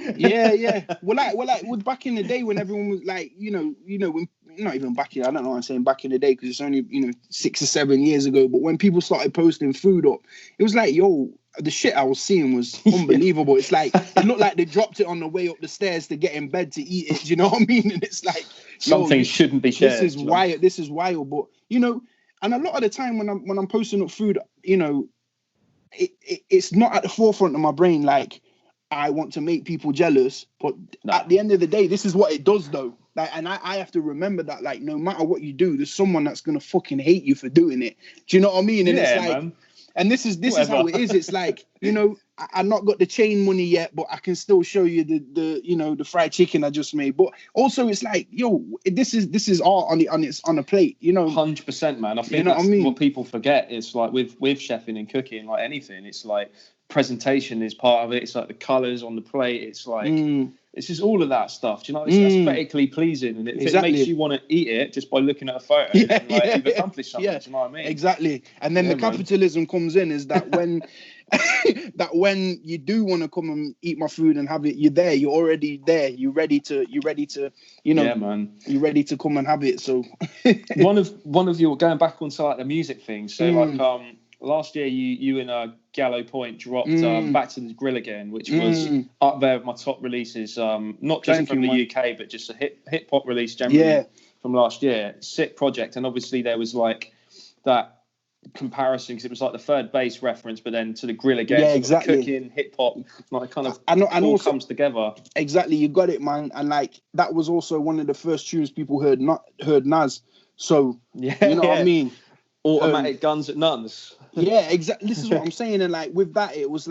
Well, like back in the day when everyone was like, when, not even back in, I don't know what I'm saying back in the day because it's only, 6 or 7 years ago. But when people started posting food up, it was like, yo, the shit I was seeing was unbelievable. It's like, it looked like they dropped it on the way up the stairs to get in bed to eat it. Do you know what I mean? And it's like, something shouldn't be shared. This is wild. This is wild. But, and a lot of the time when I'm posting up food, it's not at the forefront of my brain. Like, I want to make people jealous. But at the end of the day, this is what it does though. Like, and I have to remember that, like, no matter what you do, there's someone that's going to fucking hate you for doing it. Do you know what I mean? And it's like, man. And this is how it is. It's like, I've not got the chain money yet, but I can still show you the fried chicken I just made. But also, it's like, yo, this is art on a plate, 100%, man. I think that's what people forget. It's like with chefing and cooking, like anything, it's like presentation is part of it. It's like the colours on the plate. It's like it's just all of that stuff. Do you know? It's aesthetically pleasing, and it makes you want to eat it just by looking at a photo. You've accomplished something. Do you know what I mean? Exactly. And then the capitalism comes in is that when when you do want to come and eat my food and have it, you're there. You're already there. You're ready to. You're ready to come and have it. So one of your going back onto like the music thing. So like last year you and Giallo Point dropped Back to the Grill Again, which was up there with my top releases, not just from the UK, but just a hip hop release generally from last year. Sick project. And obviously there was like that comparison because it was like the third base reference, but then to the grill again. Yeah, exactly. Cooking, hip hop, like kind of and all also comes together. Exactly, you got it, man. And like that was also one of the first tunes people heard Nas. So you know what I mean? Automatic guns at nuns. Yeah, exactly. This is what I'm saying. And like with that, it was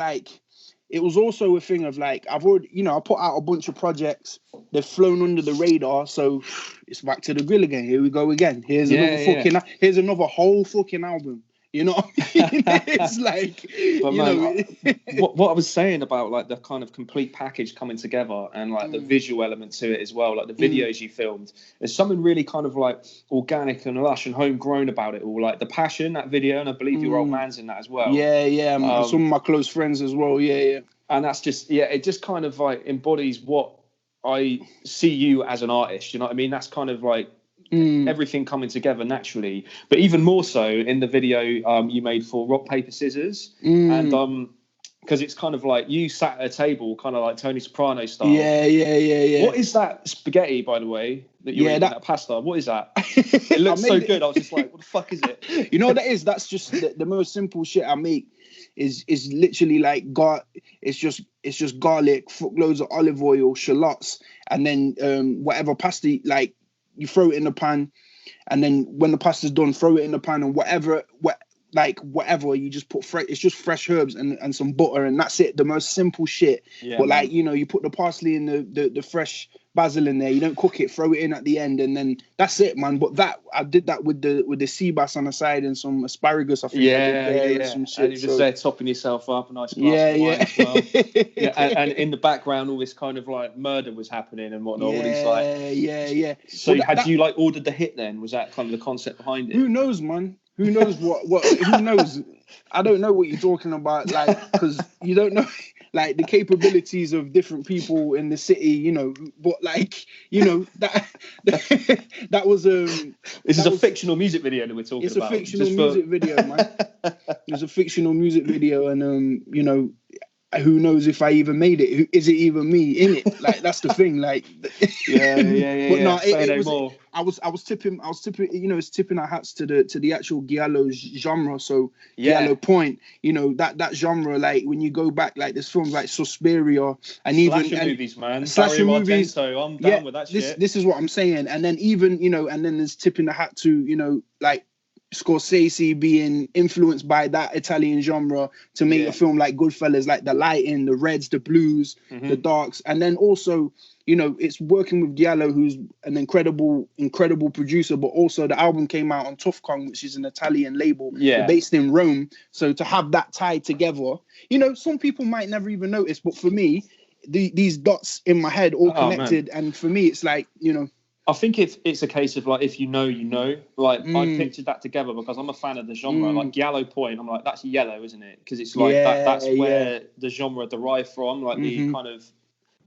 also a thing of like, I've already, I put out a bunch of projects. They've flown under the radar. So it's back to the grill again. Here we go again. Here's another whole fucking album. You know what I mean? It's like, but man, what I was saying about like the kind of complete package coming together and like the visual element to it as well, like the videos you filmed, there's something really kind of like organic and lush and homegrown about it all. Like the passion, that video, and I believe your old man's in that as well. Yeah, some of my close friends as well. Yeah. And that's just, it just kind of like embodies what I see you as an artist. You know what I mean? That's kind of like everything coming together naturally. But even more so in the video you made for Rock, Paper, Scissors. And because it's kind of like you sat at a table, kind of like Tony Soprano style. Yeah. What is that spaghetti, by the way, that you're eating, that pasta? What is that? It looks so good. I was just like, what the fuck is it? You know what that is? That's just the most simple shit I make. Is literally like it's just garlic, loads of olive oil, shallots, and then whatever pasta, like you throw it in the pan, and then when the pasta's done, throw it in the pan, and whatever you just put it's just fresh herbs and some butter, and that's it. The most simple shit. But like you put the parsley and the fresh basil in there. You don't cook it, throw it in at the end, and then that's it, man. But I did that with the sea bass on the side and some asparagus. I think. Yeah. Some shit, and you're just there topping yourself up, a nice glass of wine as well. And in the background, all this kind of like murder was happening and whatnot. All these like So you like ordered the hit then? Was that kind of the concept behind it? Who knows, man? Who knows what? Who knows? I don't know what you're talking about, like, because you don't know, like, the capabilities of different people in the city, But like, that was This is a fictional music video that we're talking about. It's a fictional music video, man. It's a fictional music video, and who knows if I even made it? Is it even me in it? Like, that's the thing. Like, yeah. But no, it was. I was tipping. It's tipping our hats to the actual Giallo genre. So Giallo Point. That genre. Like when you go back, like there's films like Suspiria and slasher movies, man. Slasher movies. So I'm down with that shit. This is what I'm saying. And then even and then there's tipping the hat to like Scorsese being influenced by that Italian genre to make a film like Goodfellas, like the lighting, the reds, the blues, the darks, and then also you know, it's working with Giallo, who's an incredible producer, but also the album came out on Tough Kong, which is an Italian label. They're based in Rome. So to have that tied together, you know, some people might never even notice, but for me, these dots in my head all connected, and for me, it's like, you know. I think it's a case of like, if you know, you know. Like I pictured that together because I'm a fan of the genre. Like Giallo Point, I'm like, that's yellow, isn't it? Because it's like that's where the genre derived from. Like the kind of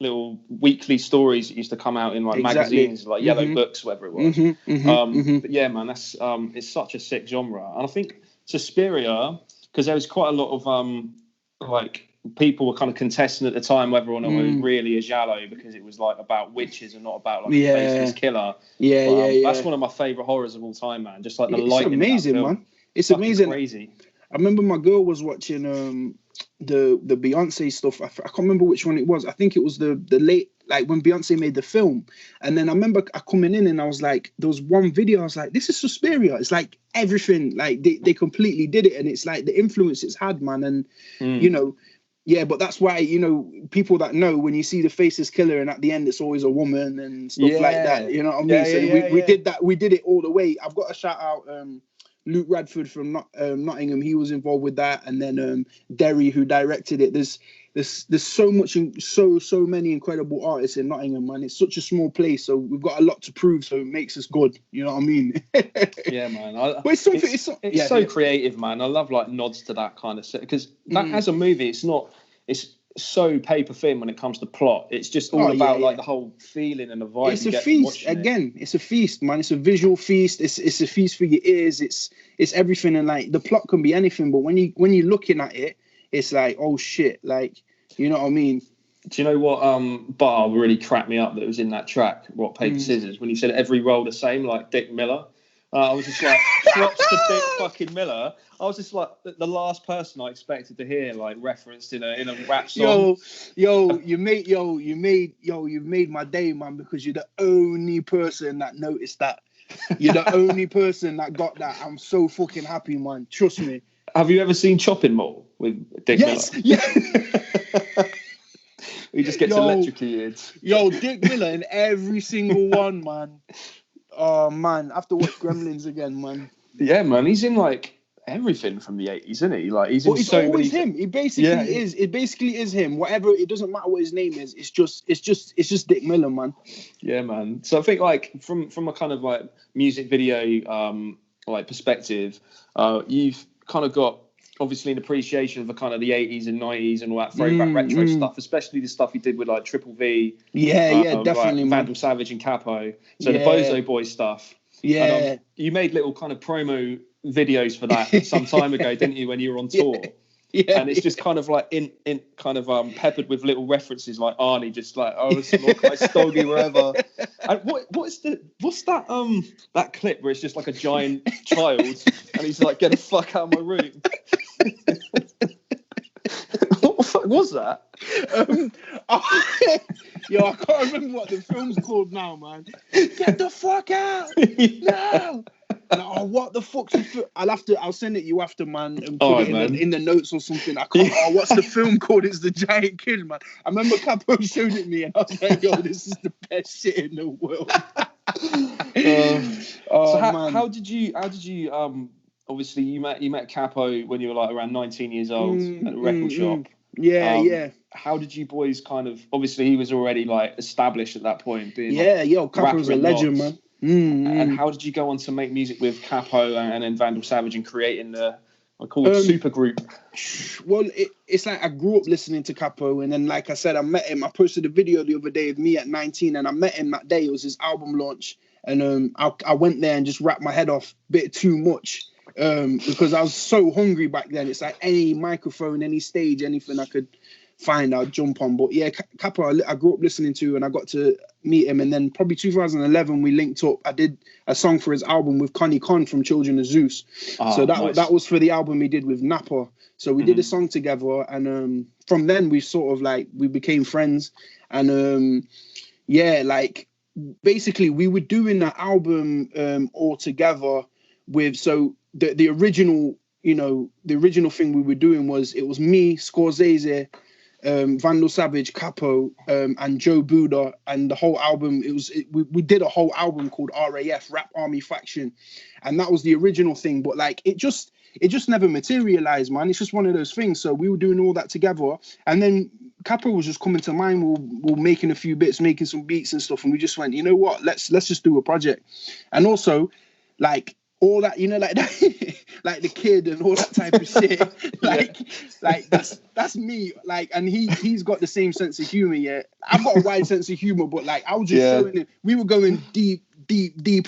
little weekly stories that used to come out in like magazines, like Yellow Books, whatever it was. But yeah, man, that's it's such a sick genre. And I think Suspiria, because there was quite a lot of like people were kind of contesting at the time whether or not it was really a giallo, because it was like about witches and not about like a faceless killer. That's one of my favorite horrors of all time, man. Just like the light. It's amazing, man. It's amazing. Crazy. I remember my girl was watching the Beyonce stuff. I can't remember which one it was. I think it was the late, like when Beyonce made the film. And then I remember coming in and I was like, there was one video, I was like, this is Suspiria. It's like everything, like they completely did it. And it's like the influence it's had, man. And, you know, yeah, but that's why, you know, people that know, when you see the faceless killer and at the end it's always a woman and stuff like that, you know what I mean? We did that. We did it all the way. I've got to shout out Luke Radford from Nottingham. He was involved with that, and then Derry, who directed it. There's so much, so many incredible artists in Nottingham, man. It's such a small place, so we've got a lot to prove. So it makes us good. You know what I mean? Yeah, man. But it's something. It's so creative, man. I love like nods to that kind of stuff, because that as a movie, it's so paper thin when it comes to plot. It's just all about like the whole feeling and the vibe. It's a feast again. It's a feast, man. It's a visual feast. It's a feast for your ears. It's everything, and like the plot can be anything, but when you're looking at it, it's like, oh shit, like, you know what I mean? Do you know what bar really cracked me up that was in that track, Rock Paper Scissors, when he said every role the same, like Dick Miller? I was just like, props to Dick fucking Miller. I was just like the last person I expected to hear like referenced in a rap song. You've made my day, man, because you're the only person that noticed that. You're the only person that got that. I'm so fucking happy, man. Trust me. Have you ever seen Chopping Mall with Dick Miller? Yes. He just gets electrocuted. Dick Miller in every single one, man. Oh man, I have to watch Gremlins again, man. Yeah, man, he's in like everything from the 80s, isn't he? Like he's in it's so always many. Him. He basically is. It basically is him. Whatever. It doesn't matter what his name is. It's just Dick Miller, man. Yeah, man. So I think like from a kind of like music video like perspective, you've kind of got obviously an appreciation of the kind of the 80s and 90s and all that throwback retro stuff, especially the stuff he did with like Triple V. Definitely. Like Vandal Savage and Capo. So the Bozo Boy stuff. Yeah. And, you made little kind of promo videos for that some time ago, didn't you, when you were on tour? Yeah. And it's just kind of like in kind of peppered with little references like Arnie, just like, oh, look, I stole you wherever. And what's that clip where it's just like a giant child and he's like, get the fuck out of my room. What the fuck was that? I can't remember what the film's called now, man. Get the fuck out! No. Oh, what the fuck's the film? I'll send it you after, man, and put it in the notes or something. I can't. Oh, what's the film called? It's the giant kid, man. I remember Capo showed it me, and I was like, "Yo, this is the best shit in the world." How did you obviously you met Capo when you were like around 19 years old at a record shop. Yeah. How did you boys kind of, obviously he was already like established at that point, being Capo was a legend, man. And how did you go on to make music with Capo and then Vandal Savage and creating the, I call it super group? Well, it's like I grew up listening to Capo, and then like I said, I met him. I posted a video the other day of me at 19, and I met him that day. It was his album launch, and I went there and just rapped my head off a bit too much because I was so hungry back then. It's like any microphone, any stage, anything I could find, I'd jump on. But yeah, Capo, I grew up listening to, and I got to meet him. And then probably 2011, we linked up. I did a song for his album with Connie Con from Children of Zeus. So that was for the album he did with Napa. So we did a song together, and from then we sort of like we became friends. And like basically we were doing that album all together with the original. The original thing we were doing was, it was me, Scorsese, Vandal Savage, Capo, and Joe Buddha, and the whole album. We did a whole album called RAF, Rap Army Faction, and that was the original thing. But like it just never materialized, man. It's just one of those things. So we were doing all that together, and then Capo was just coming to mind. We were making a few bits, making some beats and stuff, and we just went, you know what? Let's just do a project, and also like. All that, you know, like that, like the kid and all that type of shit. Like that's me. Like, and he's got the same sense of humor. Yeah, I've got a wide sense of humor, but like I was just showing it. We were going deep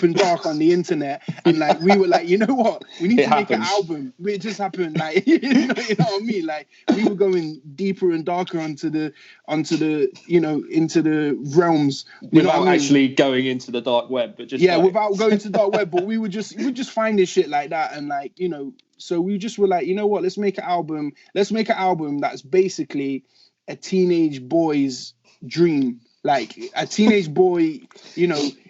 and dark on the internet, and like we were like, you know what, we need to make an album. It just happened, like you know what I mean. Like we were going deeper and darker onto the into the realms without actually going into the dark web, but just without going to the dark web. But we were just finding shit like that, and like so we just were like, you know what, let's make an album. Let's make an album that's basically a teenage boy's dream, like a teenage boy,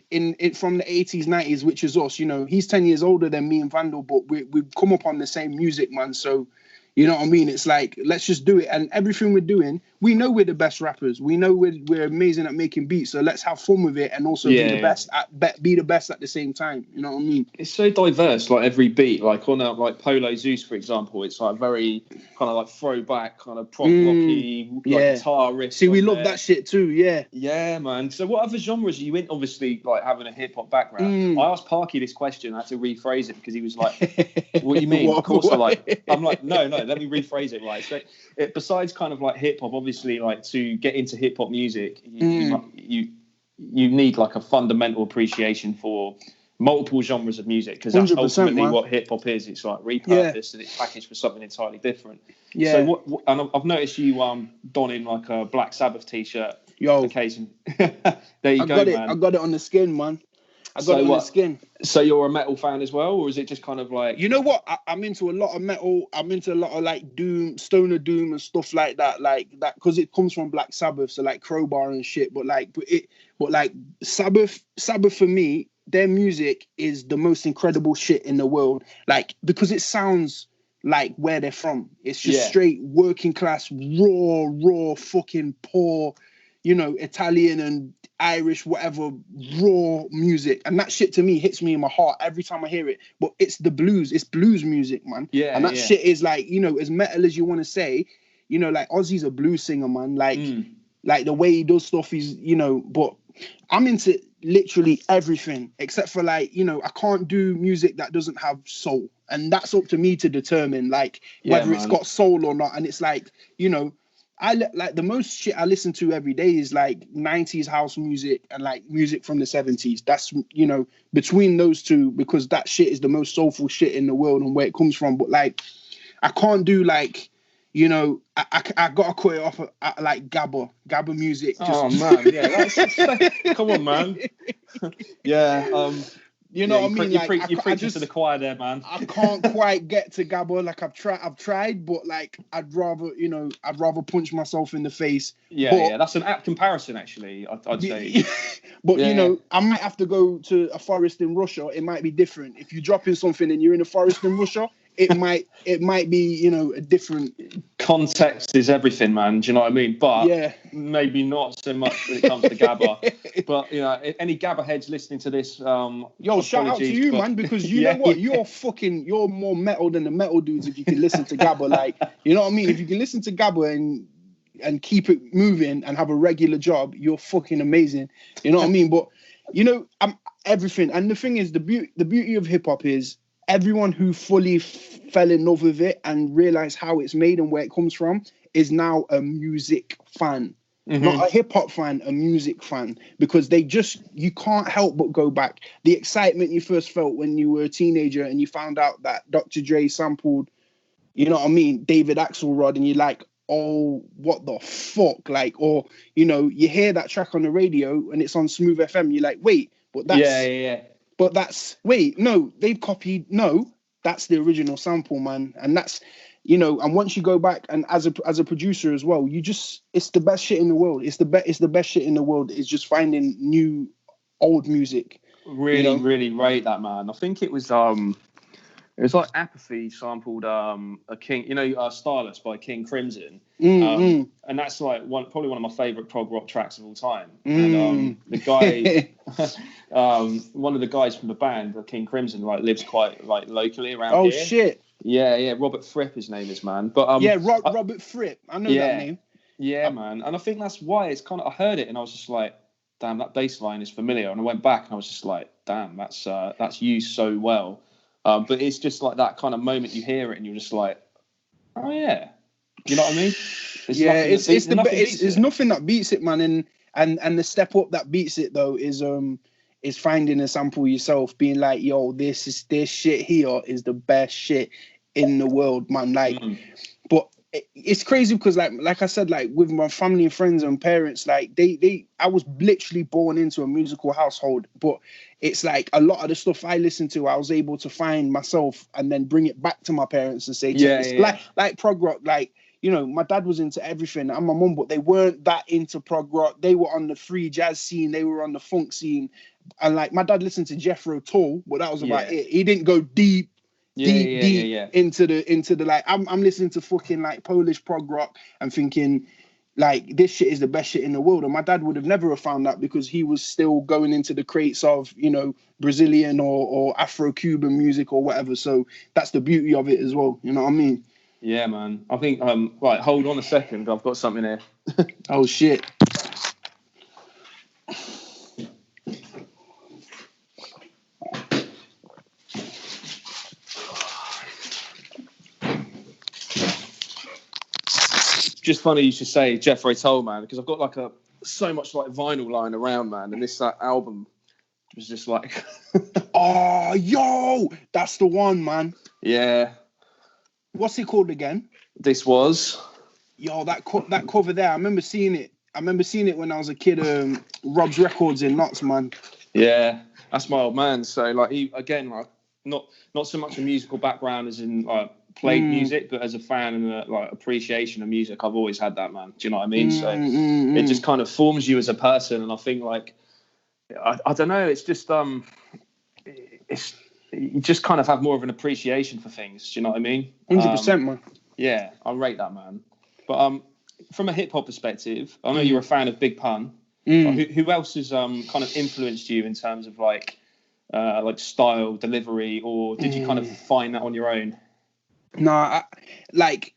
in from the 80s, 90s, which is us. He's 10 years older than me and Vandal, but we've come up on the same music, man. So, you know what I mean? It's like, let's just do it. And everything we're doing, we know we're the best rappers. We know we're amazing at making beats. So let's have fun with it and also be the best at the same time. You know what I mean? It's so diverse, like every beat. Like on like Polo Zeus, for example, it's like very kind of like throwback, kind of prop rocky, like guitar riff. See, we love that shit too, yeah. Yeah, man. So what other genres are you in? Obviously, like having a hip-hop background. I asked Parky this question. I had to rephrase it because he was like, what do you mean? Of course, I'm like, no, let me rephrase it, right? So besides kind of like hip-hop, obviously, like to get into hip-hop music, you need like a fundamental appreciation for multiple genres of music, because that's ultimately what hip-hop is. It's like repurposed and it's packaged for something entirely different. Yeah. So what and I've noticed you donning like a Black Sabbath t-shirt on occasion. There you go, man. I got it on the skin, man. I got it on the skin. So you're a metal fan as well, or is it just kind of like... You know what? I'm into a lot of metal. I'm into a lot of like doom, stoner doom and stuff like that, because it comes from Black Sabbath, so like Crowbar and shit. But Sabbath for me, their music is the most incredible shit in the world. Like, because it sounds like where they're from. It's just straight working class, raw, fucking poor, Italian and Irish, whatever, raw music. And that shit to me hits me in my heart every time I hear it. But it's the blues. It's blues music, man. Yeah. And that shit is like, as metal as you want to say, like Ozzy's a blues singer, man. Like the way he does stuff is, but I'm into literally everything except for like, I can't do music that doesn't have soul. And that's up to me to determine, like, whether it's got soul or not. And it's like, I like the most shit I listen to every day is like 90s house music and like music from the 70s. That's, between those two, because that shit is the most soulful shit in the world and where it comes from. But like, I can't do like, I gotta cut it off like Gabba music. Man, yeah, come on, man. Yeah, you know what I mean? You're preaching to the choir there, man. I can't quite get to Gabba. Like I've tried, but like I'd rather punch myself in the face. Yeah, that's an apt comparison, actually. I'd say. But I might have to go to a forest in Russia. It might be different. If you're dropping something and you're in a forest in Russia, it might be, a different... Context is everything, man. Do you know what I mean? But maybe not so much when it comes to Gabba. But, any Gabba heads listening to this... shout out to you, man, because you know what? You're more metal than the metal dudes if you can listen to Gabba. Like, you know what I mean? If you can listen to Gabba and keep it moving and have a regular job, you're fucking amazing. You know what I mean? But, I'm everything. And the thing is, the beauty of hip-hop is... Everyone who fully fell in love with it and realized how it's made and where it comes from is now a music fan. Not a hip-hop fan, a music fan. Because you can't help but go back. The excitement you first felt when you were a teenager and you found out that Dr. Dre sampled, you know what I mean, David Axelrod, and you're like, oh, what the fuck? Like, or, you hear that track on the radio and it's on Smooth FM, you're like, wait, but that's... Yeah. But that's they've copied. No, that's the original sample, man. And that's, and once you go back and as a producer as well, it's the best shit in the world. It's the best shit in the world. It's just finding new old music. Really rate that, man. I think it was It was like Apathy sampled a King, Starless by King Crimson, and that's like probably one of my favourite prog rock tracks of all time. And the guy, one of the guys from the band, King Crimson, like lives quite like locally around here. Oh shit! Yeah, Robert Fripp, his name is, man. But Robert Fripp, I know that name. Yeah, man, and I think that's why it's kind of. I heard it and I was just like, damn, that bass line is familiar, and I went back and I was just like, damn, that's used so well. But it's just like that kind of moment you hear it and you're just like, oh yeah, you know what I mean? There's nothing that beats it, man. And the step up that beats it though is finding a sample yourself, being like, yo, this shit here is the best shit in the world, man. Like, but it's crazy because like I said, like with my family and friends and parents, like I was literally born into a musical household, but it's like a lot of the stuff I listened to, I was able to find myself and then bring it back to my parents and say, like prog rock, like, you know, my dad was into everything and my mum, but they weren't that into prog rock. They were on the free jazz scene, they were on the funk scene, and like my dad listened to Jethro Tull, but that was about it. He didn't go deep into the like I'm listening to fucking like Polish prog rock and thinking like this shit is the best shit in the world, and my dad would have never have found that because he was still going into the crates of, you know, Brazilian or Afro-Cuban music or whatever. So that's the beauty of it as well, you know what I mean? Yeah, man. I think right, hold on a second, I've got something here. Oh shit. Just funny you should say Jethro Tull, man, because I've got like so much like vinyl lying around, man, and this album was just like oh yo, that's the one, man. Yeah. What's it called again? This was that cover there. I remember seeing it when I was a kid. Rob's Records in Notts, man. Yeah, that's my old man. So like he again, like not so much a musical background as in like played music, but as a fan and like appreciation of music, I've always had that, man. Do you know what I mean? So it just kind of forms you as a person, and I think like I don't know, it's just it's you just kind of have more of an appreciation for things. Do you know what I mean? 100%, man. Yeah, I rate that, man. But from a hip hop perspective, I know you're a fan of Big Pun. Who else has kind of influenced you in terms of like style, delivery, or did you kind of find that on your own? No, like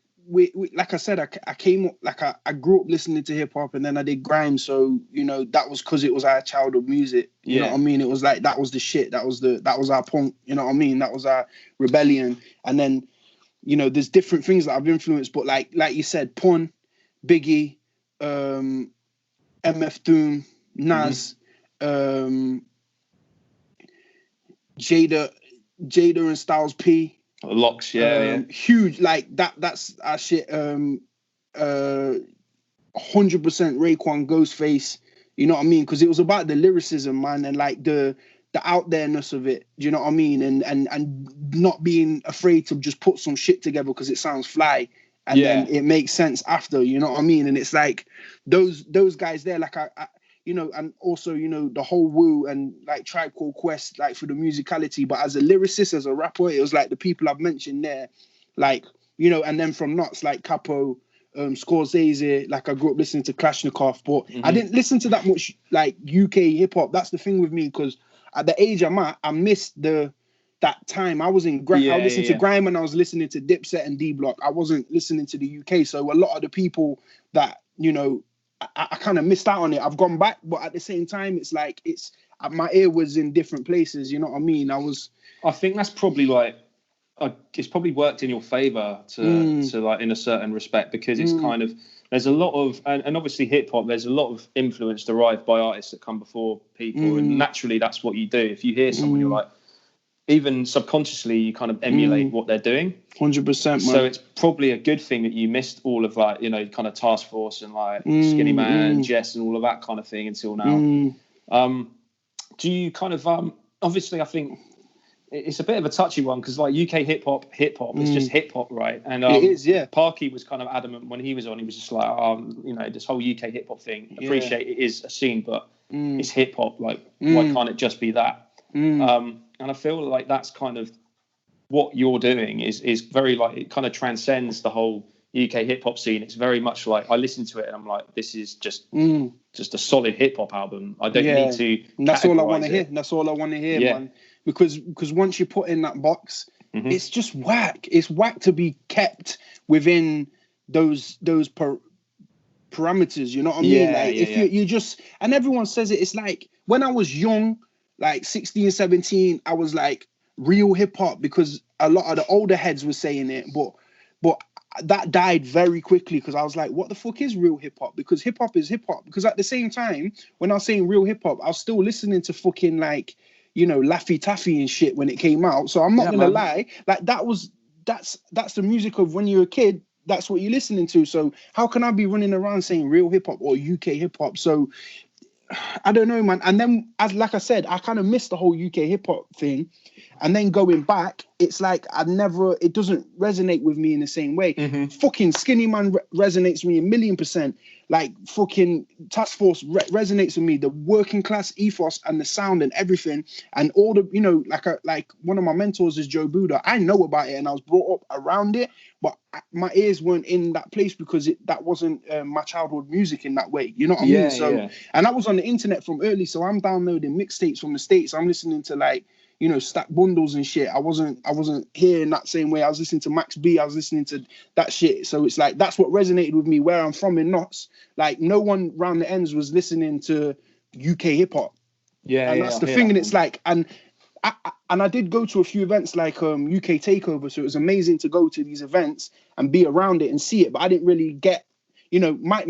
I said, I came up, like I grew up listening to hip hop, and then I did grime. So, you know, that was because it was our childhood music. You know what I mean? It was like that was the shit. That was our punk. You know what I mean? That was our rebellion. And then, you know, there's different things that I've influenced, but like you said, Pun, Biggie, MF Doom, Nas, Jada and Styles P. Locks, yeah. Huge, like that's our shit. 100% Raekwon, Ghostface. You know what I mean? Because it was about the lyricism, man, and like the out there-ness of it. Do you know what I mean? And not being afraid to just put some shit together because it sounds fly, and then it makes sense after. You know what I mean? And it's like those guys there, like I you know, and also, you know, the whole Wu and like Tribe Called Quest, like for the musicality, but as a lyricist, as a rapper, it was like the people I've mentioned there, like, you know, and then from Nuts, like Capo, Scorsese, like I grew up listening to Kalashnikov, but I didn't listen to that much like UK hip hop. That's the thing with me, because at the age I'm at, I missed that time. I was in grime. I listened to grime and I was listening to Dipset and D Block. I wasn't listening to the UK. So a lot of the people that, you know, I kind of missed out on it. I've gone back, but at the same time, it's like my ear was in different places. You know what I mean? I think that's probably like it's probably worked in your favor to like in a certain respect, because it's kind of there's a lot of and obviously hip hop. There's a lot of influence derived by artists that come before people, and naturally that's what you do. If you hear someone, you're like, even subconsciously, you kind of emulate what they're doing. 100%, man. So it's probably a good thing that you missed all of like, you know, kind of Task Force and like Skinny Man, Jess and all of that kind of thing until now. Do you kind of, obviously I think it's a bit of a touchy one because like UK hip hop is just hip hop, right? And it is, yeah. Parky was kind of adamant when he was on, he was just like, you know, this whole UK hip hop thing, appreciate it is a scene, but it's hip hop. Like, why can't it just be that? And I feel like that's kind of what you're doing is very like, it kind of transcends the whole UK hip hop scene. It's very much like, I listen to it and I'm like, this is just a solid hip hop album. I don't need to. And that's all I want to hear. That's all I want to hear, man. Because once you put in that box, it's just whack. It's whack to be kept within those parameters. You know what I mean? You just, and everyone says it. It's like when I was young, like 16, 17, I was like real hip hop because a lot of the older heads were saying it, but that died very quickly because I was like, what the fuck is real hip hop? Because hip hop is hip hop. Because at the same time, when I was saying real hip hop, I was still listening to fucking like, you know, Laffy Taffy and shit when it came out. So I'm not gonna lie, like that's the music of when you're a kid. That's what you're listening to. So how can I be running around saying real hip hop or UK hip hop? So I don't know, man. And then, like I said, I kind of missed the whole UK hip hop thing. And then going back, it's like it doesn't resonate with me in the same way. Fucking Skinny Man resonates with me 1,000,000%. Like fucking Task Force resonates with me. The working class ethos and the sound and everything. And all the, you know, like one of my mentors is Joe Buddha. I know about it and I was brought up around it, but my ears weren't in that place because that wasn't my childhood music in that way. You know what I mean? So, and I was on the internet from early. So I'm downloading mixtapes from the States. I'm listening to like, you know, stack bundles and shit. I wasn't hearing that same way. I was listening to Max B. I was listening to that shit. So it's like, that's what resonated with me where I'm from in Notts. Like no one round the ends was listening to UK hip hop. And that's the thing. And it's like, and I did go to a few events like UK Takeover. So it was amazing to go to these events and be around it and see it. But I didn't really get, you know, my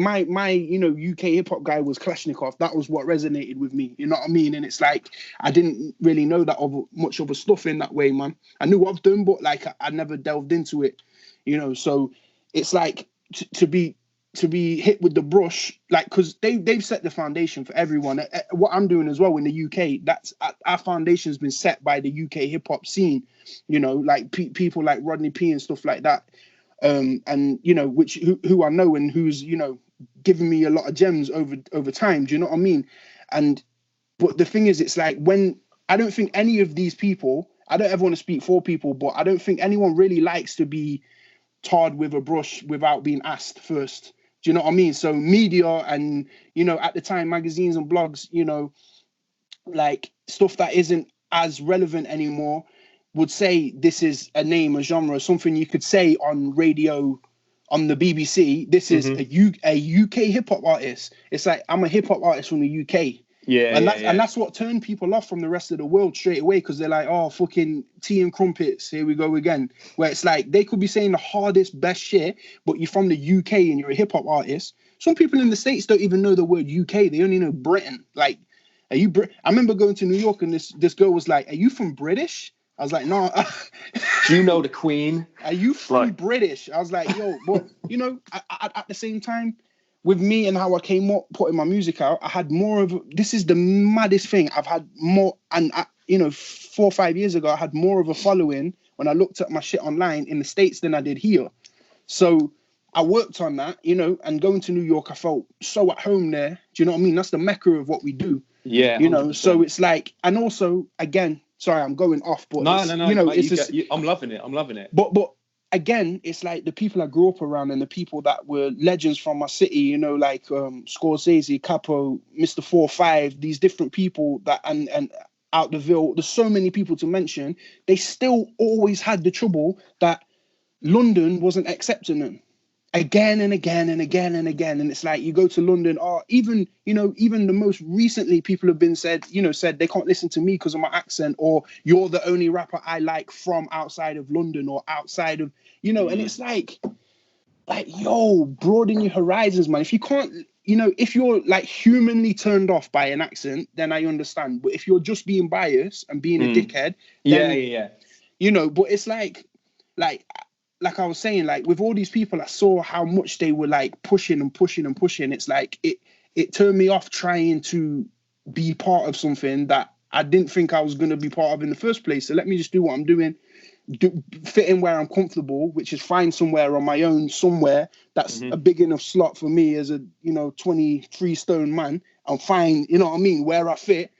you know, UK hip hop guy was Kalashnikov. That was what resonated with me. You know what I mean? And it's like, I didn't really know that much of a stuff in that way, man. I knew of them, but like I never delved into it, you know. So it's like to be hit with the brush, like, because they've set the foundation for everyone. What I'm doing as well in the UK, that's our foundation's been set by the UK hip hop scene, you know, like people like Rodney P and stuff like that. And you know, who I know and who's, you know, given me a lot of gems over time. Do you know what I mean? But the thing is, it's like, when I don't think any of these people, I don't ever want to speak for people, but I don't think anyone really likes to be tarred with a brush without being asked first. Do you know what I mean? So media and, you know, at the time, magazines and blogs, you know, like stuff that isn't as relevant anymore would say this is a name, a genre, something you could say on radio, on the BBC. This is a UK hip hop artist. It's like, I'm a hip hop artist from the UK. And that's what turned people off from the rest of the world straight away, because they're like, oh, fucking tea and crumpets, here we go again. Where it's like, they could be saying the hardest, best shit, but you're from the UK and you're a hip hop artist. Some people in the States don't even know the word UK. They only know Britain. Like, are you I remember going to New York and this girl was like, are you from British? I was like, no. Do you know the Queen? Are you from British? I was like, yo, but you know, at the same time, with me and how I came up putting my music out, I had more of, this is the maddest thing. I've had more, and you know, 4 or 5 years ago, I had more of a following when I looked at my shit online in the States than I did here. So I worked on that, you know, and going to New York, I felt so at home there. Do you know what I mean? That's the mecca of what we do. Yeah. You know, 100%. So it's like, and also, again, sorry, I'm going off, but no, you know, mate, I'm loving it. But again, it's like the people I grew up around and the people that were legends from my city, you know, like Scorsese, Capo, Mr. 4-5, these different people that and out the Ville, there's so many people to mention. They still always had the trouble that London wasn't accepting them. Again and again and again and again. And it's like, you go to London, or even, you know, even the most recently, people have been said they can't listen to me because of my accent, or you're the only rapper I like from outside of London or outside of, you know, and it's like, yo, broaden your horizons, man. If you can't, you know, if you're like humanly turned off by an accent, then I understand. But if you're just being biased and being a dickhead, then, you know, but it's like I was saying, like with all these people, I saw how much they were like pushing and pushing and pushing. It's like it turned me off trying to be part of something that I didn't think I was going to be part of in the first place. So let me just do what I'm doing, fit in where I'm comfortable, which is find somewhere on my own, somewhere that's a big enough slot for me as a, you know, 23 stone man. I'm fine, you know what I mean, where I fit.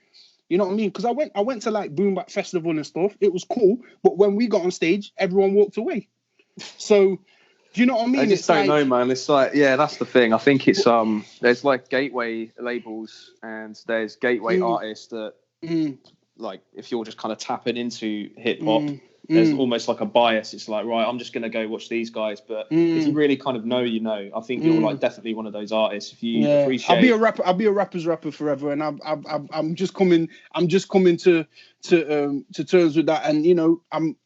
You know what I mean? Because I went to like Boom Bap Festival and stuff. It was cool, but when we got on stage, everyone walked away. So, do you know what I mean? I just don't know, man. It's like, yeah, that's the thing. I think it's there's like gateway labels and there's gateway artists that like if you're just kind of tapping into hip hop, there's almost like a bias. It's like, right, I'm just gonna go watch these guys. But if you really kind of know, I think you're like definitely one of those artists. If you appreciate, I'll be a rapper's rapper forever, and I'm just coming to terms with that. And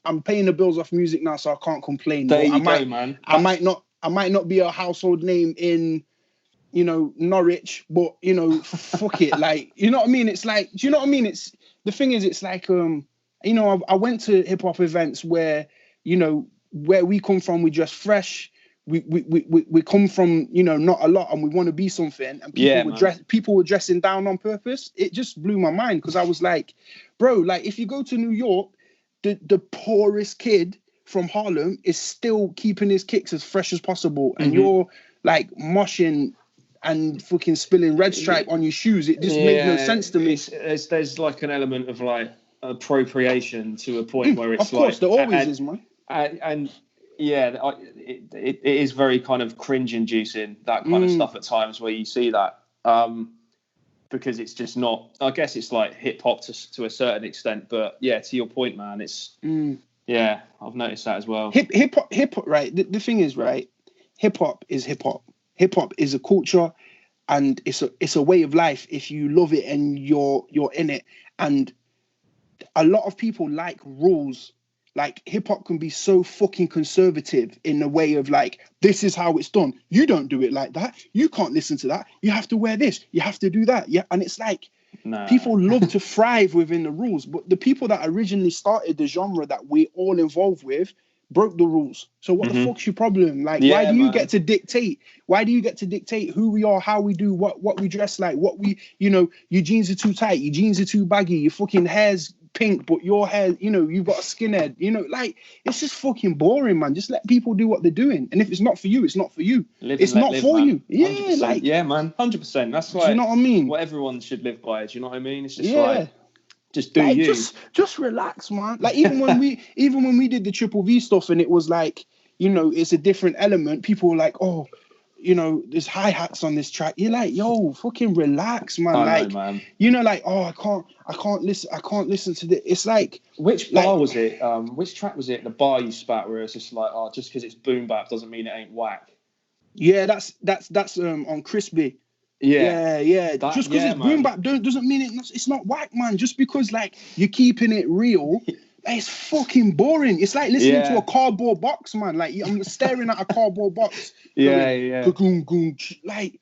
I'm paying the bills off music now, so I can't complain. There you go, man. I might not be a household name in Norwich, but fuck it, like, you know what I mean? It's like, do you know what I mean? It's the thing is, it's like I went to hip hop events where where we come from, we dress fresh. We come from not a lot, and we want to be something. And people were dressing down on purpose. It just blew my mind because I was like, bro, like if you go to New York, the poorest kid from Harlem is still keeping his kicks as fresh as possible, and you're like moshing and fucking spilling red stripe on your shoes. It just made no sense to me. There's like an element of like appropriation to a point where it's of course, there always is, man. And it is very kind of cringe-inducing, that kind of stuff at times where you see that, because it's just not. I guess it's like hip hop to a certain extent, but yeah, to your point, man, it's I've noticed that as well. Hip hop, right? The thing is, right? Hip hop is hip hop. Hip hop is a culture, and it's a way of life if you love it and you're in it. And a lot of people like rules. Like hip hop can be so fucking conservative in the way of like, this is how it's done. You don't do it like that. You can't listen to that. You have to wear this. You have to do that. Yeah. And it's like, people love to thrive within the rules, but the people that originally started the genre that we're all involved with broke the rules. So what the fuck's your problem? Like, why do you get to dictate? Why do you get to dictate who we are, how we do, what we dress like, what we, your jeans are too tight, your jeans are too baggy, your fucking hair's pink, but your hair, you've got a skinhead, like, it's just fucking boring, man. Just let people do what they're doing. And if it's not for you, it's not for you. It's not for you. Yeah, 100%. like, yeah, man, 100%. That's like, do you know what I mean? What everyone should live by. Do you know what I mean? It's just like, just do like, you. Just relax, man. Like even when we did the Triple V stuff, and it was like, it's a different element. People were like, oh, there's hi-hats on this track. You're like, yo, fucking relax, man. Like, man. Like, oh, I can't listen to this. It's like, which bar was it? Which track was it? The bar you spat where it's just like, oh, just because it's boom bap doesn't mean it ain't whack. Yeah, that's on Crispy. Yeah. Just because it's boom bap doesn't mean it's not whack, man. Just because like you're keeping it real. It's fucking boring. It's like listening to a cardboard box, man. Like I'm staring at a cardboard box. Like,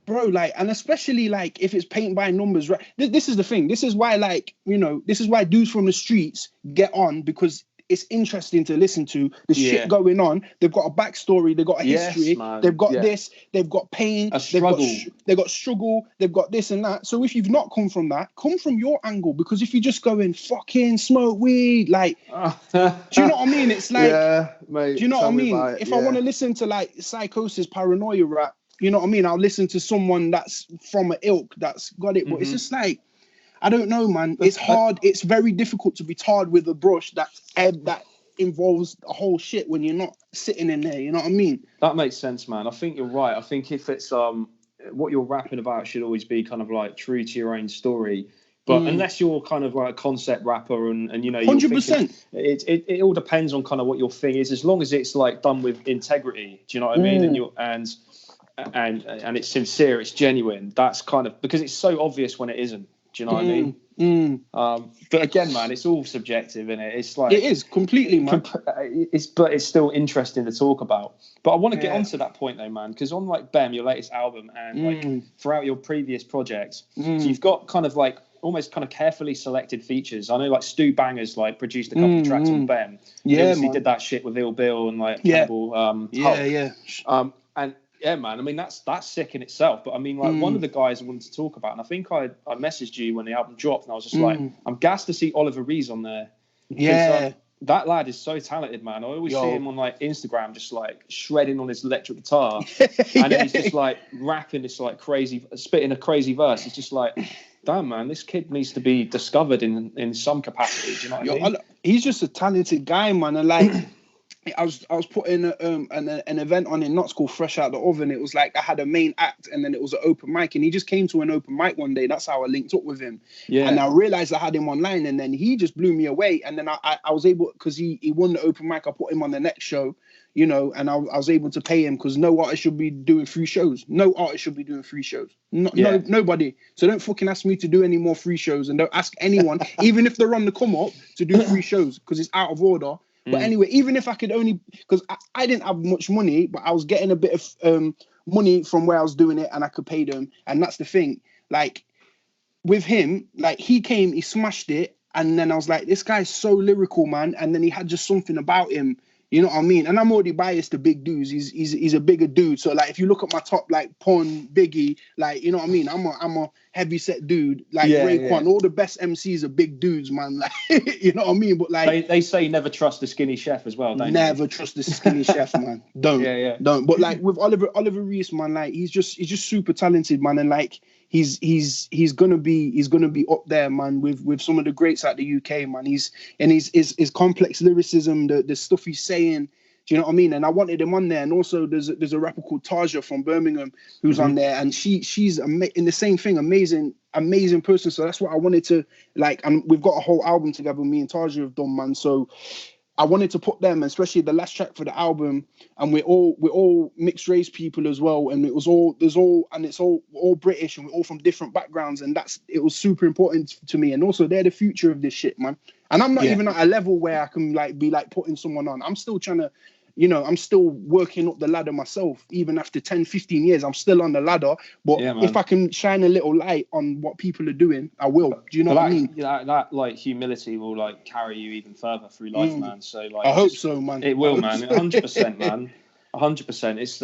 bro, like, and especially like if it's paint by numbers, right? This is the thing. This is why, like, this is why dudes from the streets get on, because it's interesting to listen to the shit going on. They've got a backstory. They've got a history. They've got this. They've got pain. A struggle. They've got struggle. They've got this and that. So if you've not come from that, come from your angle. Because if you're just going fucking smoke weed, like, do you know what I mean? It's like, mate, do you know what I mean? If I want to listen to like Psychosis, Paranoia rap, you know what I mean? I'll listen to someone that's from an ilk that's got it. But it's just like, I don't know, man. It's hard. It's very difficult to be tarred with a brush that involves a whole shit when you're not sitting in there. You know what I mean? That makes sense, man. I think you're right. I think if it's what you're rapping about should always be kind of like true to your own story. But unless you're kind of like a concept rapper and 100%, it all depends on kind of what your thing is. As long as it's like done with integrity, do you know what I mean? And it's sincere, it's genuine. That's kind of, because it's so obvious when it isn't. Do you know what I mean? But again, man, it's all subjective, isn't it? It's like, it is completely, man. But it's still interesting to talk about. But I want to get onto that point though, man, because on like BEM, your latest album, and like throughout your previous projects, so you've got kind of like almost kind of carefully selected features. I know like Stu Banger's like produced a couple of tracks on BEM. Yeah, he did that shit with Ill Bill and like Cannibal. And yeah, man. I mean, that's sick in itself. But I mean, like one of the guys I wanted to talk about, and I think I messaged you when the album dropped, and I was just like, I'm gassed to see Oliver Rees on there. Because, that lad is so talented, man. I always see him on like Instagram, just like shredding on his electric guitar, and then he's just like rapping this like crazy, spitting a crazy verse. It's just like, damn, man, this kid needs to be discovered in some capacity. Do you know what I mean? He's just a talented guy, man. And like, I was putting an event on in Notts called Fresh Out the Oven. It was like I had a main act and then it was an open mic, and he just came to an open mic one day. That's how I linked up with him. Yeah. And I realized I had him online, and then he just blew me away. And then I was able, because he won the open mic, I put him on the next show, you know, and I was able to pay him, because no artist should be doing free shows. No artist should be doing free shows. No, nobody. So don't fucking ask me to do any more free shows, and don't ask anyone, even if they're on the come up, to do free shows, because it's out of order. But anyway, even if I could only, because I didn't have much money, but I was getting a bit of money from where I was doing it, and I could pay them. And that's the thing. Like, with him, like, he came, he smashed it, and then I was like, this guy's so lyrical, man. And then he had just something about him. You know what I mean? And I'm already biased to big dudes. He's a bigger dude. So like, if you look at my top, like Pun, Biggie, like, you know what I mean? I'm a heavy set dude. Like Raekwon, all the best MCs are big dudes, man. Like, you know what I mean? But like, they say never trust the skinny chef as well, don't you? Never trust the skinny chef, man. Don't. But like with Oliver Reese, man, like he's just super talented, man, and like he's gonna be up there, man, with some of the greats at the UK, man. His complex lyricism, the stuff he's saying. Do you know what I mean? And I wanted him on there. And also there's a rapper called Taja from Birmingham who's on there, and she's in the same thing, amazing person. So that's what I wanted to like, and we've got a whole album together, me and Taja have done, man. So I wanted to put them, especially the last track for the album, and we're all mixed race people as well, and it's all British, and we're all from different backgrounds, and it was super important to me. And also they're the future of this shit, man. And I'm not even at a level where I can like be like putting someone on. I'm still trying to, you know, I'm still working up the ladder myself. Even after 10, 15 years, I'm still on the ladder. But if I can shine a little light on what people are doing, I will. Do you know what I mean? That like humility will like carry you even further through life, man. So like, I hope so, man. It will, man. 100%, man. 100%. It's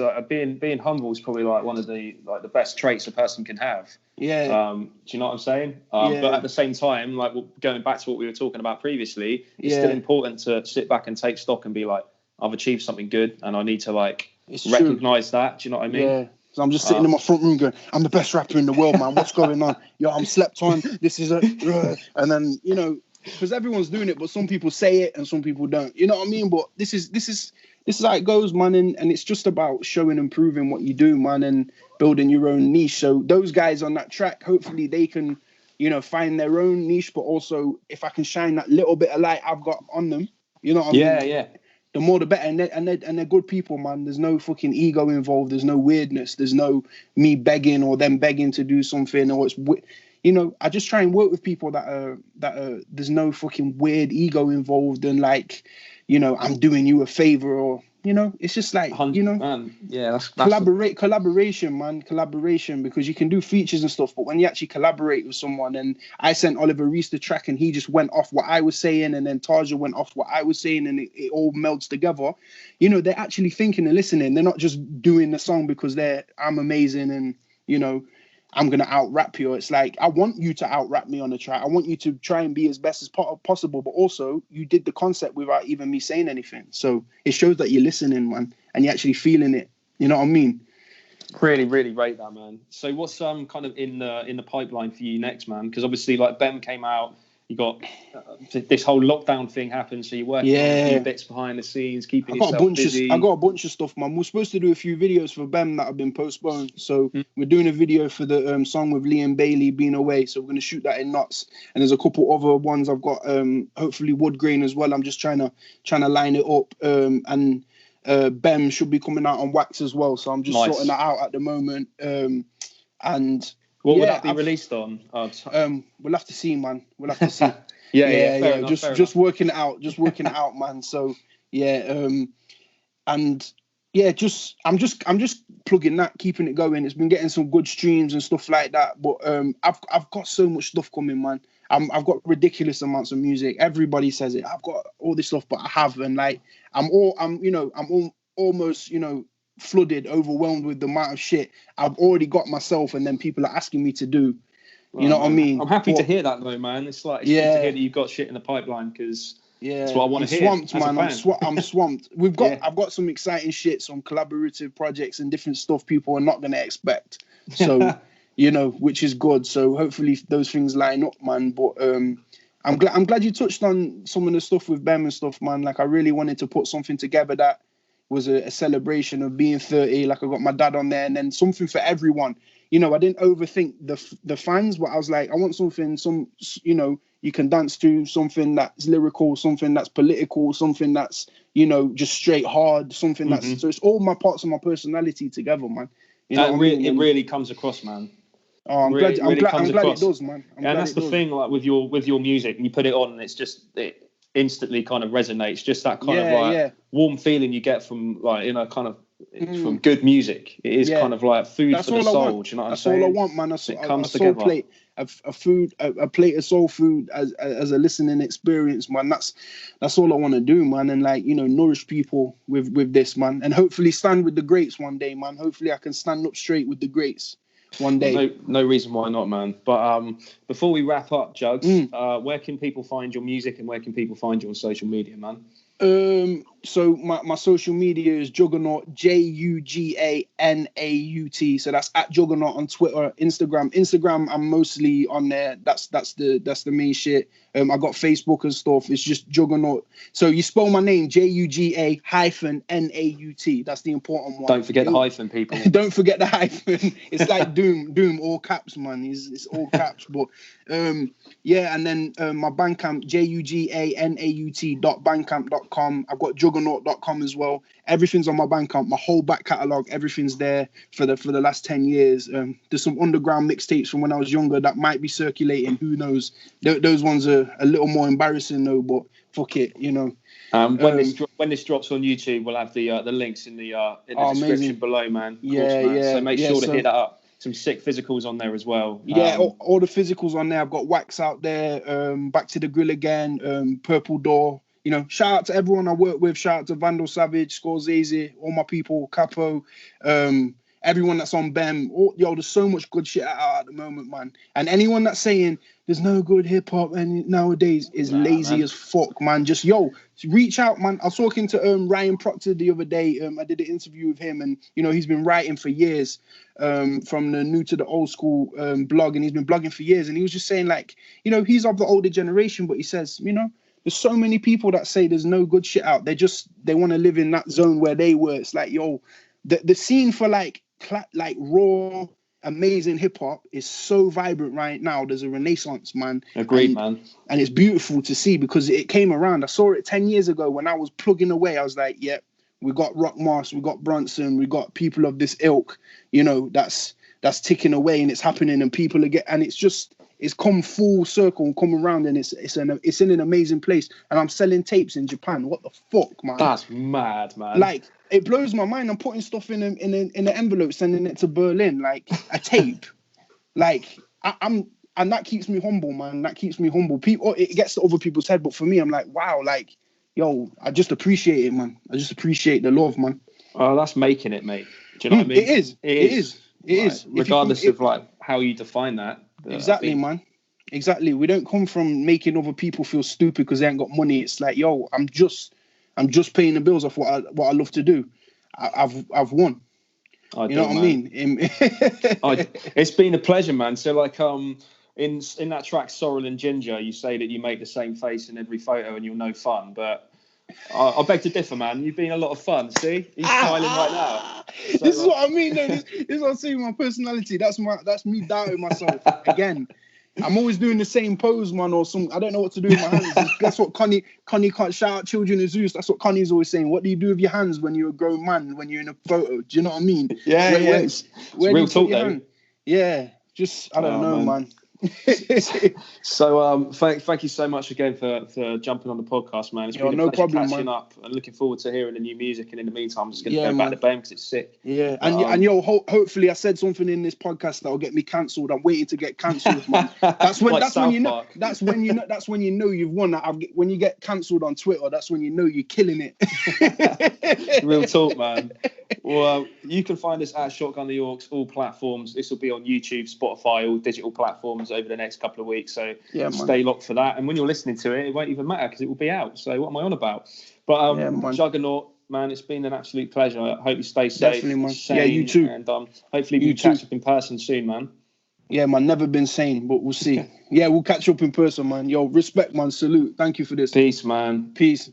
being humble is probably like one of the best traits a person can have. Yeah. Do you know what I'm saying? But at the same time, like going back to what we were talking about previously, it's still important to sit back and take stock and be like, I've achieved something good, and I need to like recognize that. Do you know what I mean? Yeah. So I'm just sitting in my front room going, I'm the best rapper in the world, man. What's going on? Yo, I'm slept on. This is and then, you know, because everyone's doing it, but some people say it and some people don't. You know what I mean? But this is how it goes, man. And it's just about showing and proving what you do, man, and building your own niche. So those guys on that track, hopefully they can, you know, find their own niche, but also if I can shine that little bit of light I've got on them, you know what I mean? Yeah. The more the better, and they're good people, man. There's no fucking ego involved. There's no weirdness. There's no me begging or them begging to do something, or you know. I just try and work with people that are there's no fucking weird ego involved, and like, you know, I'm doing you a favor, or you know, it's just like, you know, man. Yeah, that's collaboration, man, collaboration, because you can do features and stuff, but when you actually collaborate with someone, and I sent Oliver Reese the track, and he just went off what I was saying, and then Taja went off what I was saying, and it all melds together. You know, they're actually thinking and listening. They're not just doing the song because I'm amazing and, you know, I'm going to out-rap you. It's like, I want you to out-rap me on the track. I want you to try and be as best as possible, but also you did the concept without even me saying anything. So it shows that you're listening, man, and you're actually feeling it. You know what I mean? Really, really rate that, man. So what's kind of in the pipeline for you next, man? Because obviously, like, BEM came out, you got this whole lockdown thing happened, so you're working on a few bits behind the scenes, keeping yourself busy. I got a bunch of stuff, man. We're supposed to do a few videos for BEM that have been postponed. So we're doing a video for the song with Liam Bailey, Being Away. So we're going to shoot that in Notts. And there's a couple other ones I've got, hopefully Wood Grain as well. I'm just trying to line it up. And BEM should be coming out on Wax as well. So I'm just sorting that out at the moment. And what would that be released on? We'll have to see, man. We'll have to see. Yeah. Just working it out. Just working it out, man. So and yeah, I'm just plugging that, keeping it going. It's been getting some good streams and stuff like that. But I've got so much stuff coming, man. I've got ridiculous amounts of music. Everybody says it. I've got all this stuff, but I haven't. Like I'm almost, you know, flooded, overwhelmed with the amount of shit I've already got myself, and then people are asking me to do. You know what I mean? I'm happy to hear that though, man. It's like it's good to hear that you've got shit in the pipeline, because that's what I want to hear. Swamped, man. I'm swamped. I've got some exciting shit, some collaborative projects and different stuff people are not going to expect. So you know, which is good. So hopefully those things line up, man. But I'm glad you touched on some of the stuff with BEM and stuff, man. Like I really wanted to put something together that was a celebration of being 30. Like I got my dad on there, and then something for everyone. You know, I didn't overthink the fans, but I was like, I want something, you know, you can dance to, something that's lyrical, something that's political, something that's, you know, just straight hard, something that's, so it's all my parts of my personality together, man. You know what I mean? It really comes across, man. Oh, I'm glad it does, man. And that's the thing, like with your music, and you put it on, and it instantly kind of resonates. Just that kind of like warm feeling you get from like, you know, kind of from good music. It is kind of like food for the soul. Do you know what I'm saying? That's all I want, man. It comes together. Plate, a plate of soul food as a listening experience, man. That's all I want to do, man. And like, you know, nourish people with this, man. And hopefully stand with the greats one day, man. Hopefully I can stand up straight with the greats one day. No reason why not, man. But before we wrap up, Jugz, where can people find your music and where can people find you on social media, man? So my social media is Juga-Naut, Juganaut. So that's at Juga-Naut on Twitter, Instagram. I'm mostly on there. That's the main shit. I got Facebook and stuff. It's just Juga-Naut. So you spell my name Juga-Naut. That's the important one. Don't forget the hyphen, people. Don't forget the hyphen. It's like Doom, all caps, man. It's all caps. But yeah, and then my Bandcamp, Juganaut.bandcamp.com. I've got Juga-Naut.com as well. Everything's on my Bandcamp. My whole back catalogue, everything's there for the last 10 years. There's some underground mixtapes from when I was younger that might be circulating. Who knows? Those ones are a little more embarrassing though, but fuck it, you know. When this drops on YouTube, we'll have the links in the description amazing. Below, man. Yeah. So make sure to hit that up. Some sick physicals on there as well. Yeah, all the physicals on there. I've got Wax out there, Back to the Grill Again, Purple Door. You know, shout out to everyone I work with. Shout out to Vandal Savage, Scorsese, all my people, Capo, everyone that's on BEM. There's so much good shit out at the moment, man. And anyone that's saying there's no good hip hop and nowadays is lazy as fuck, man. Just reach out, man. I was talking to Ryan Proctor the other day. I did an interview with him, and you know he's been writing for years, from the New to the Old School blog, and he's been blogging for years. And he was just saying, like, you know, he's of the older generation, but he says, you know, there's so many people that say there's no good shit out. They want to live in that zone where they were. It's like, yo, the scene for like raw, amazing hip hop is so vibrant right now. There's a renaissance, man. Agreed, man. And it's beautiful to see because it came around. I saw it 10 years ago when I was plugging away. I was like, yep, we got Rock Mars, we got Brunson, we got people of this ilk, you know, that's ticking away and it's happening and people are and it's come full circle and come around and it's in an amazing place. And I'm selling tapes in Japan. What the fuck, man? That's mad, man. Like, it blows my mind. I'm putting stuff in an envelope, sending it to Berlin, like a tape. Like and that keeps me humble, man. That keeps me humble. People, it gets to other people's head, but for me, I'm like, wow, like, yo, I just appreciate it, man. I just appreciate the love, man. Oh, that's making it, mate. Do you know what I mean? It is. Regardless of like how you define that. Exactly, man. Exactly. We don't come from making other people feel stupid because they ain't got money. It's like, yo, I'm just paying the bills off what I love to do. I've won. You know what I mean? It's been a pleasure, man. So like in that track Sorrel and Ginger, you say that you make the same face in every photo and you're no fun, but I beg to differ, man. You've been a lot of fun. See, he's smiling right now. So, this is what I mean. Though. This is what I'm saying. My personality. That's me doubting myself again. I'm always doing the same pose, man, or some. I don't know what to do with my hands. That's what Connie can't shout out children of Zeus. That's what Connie's always saying. What do you do with your hands when you're a grown man? When you're in a photo? Do you know what I mean? Yeah, it's real talk, though. Yeah, just I don't know, man. So thank you so much again for jumping on the podcast, man. It's been a pleasure catching up and looking forward to hearing the new music. And in the meantime, I'm just going to go back to BEM because it's sick. Yeah, and hopefully I said something in this podcast that'll get me cancelled. I'm waiting to get cancelled, man. That's when you know you've won. When you get cancelled on Twitter, that's when you know you're killing it. Real talk, man. Well, you can find us at Shotgun the Aux, all platforms. This will be on YouTube, Spotify, all digital platforms over the next couple of weeks. So stay locked for that. And when you're listening to it, it won't even matter because it will be out. So what am I on about? But Juga-Naut, man, it's been an absolute pleasure. I hope you stay safe. Definitely, man. Sane, yeah, you too. And hopefully we catch up in person soon, man. Yeah, man, never been sane, but we'll see. Yeah, we'll catch up in person, man. Yo, respect, man. Salute. Thank you for this. Peace, man. Peace.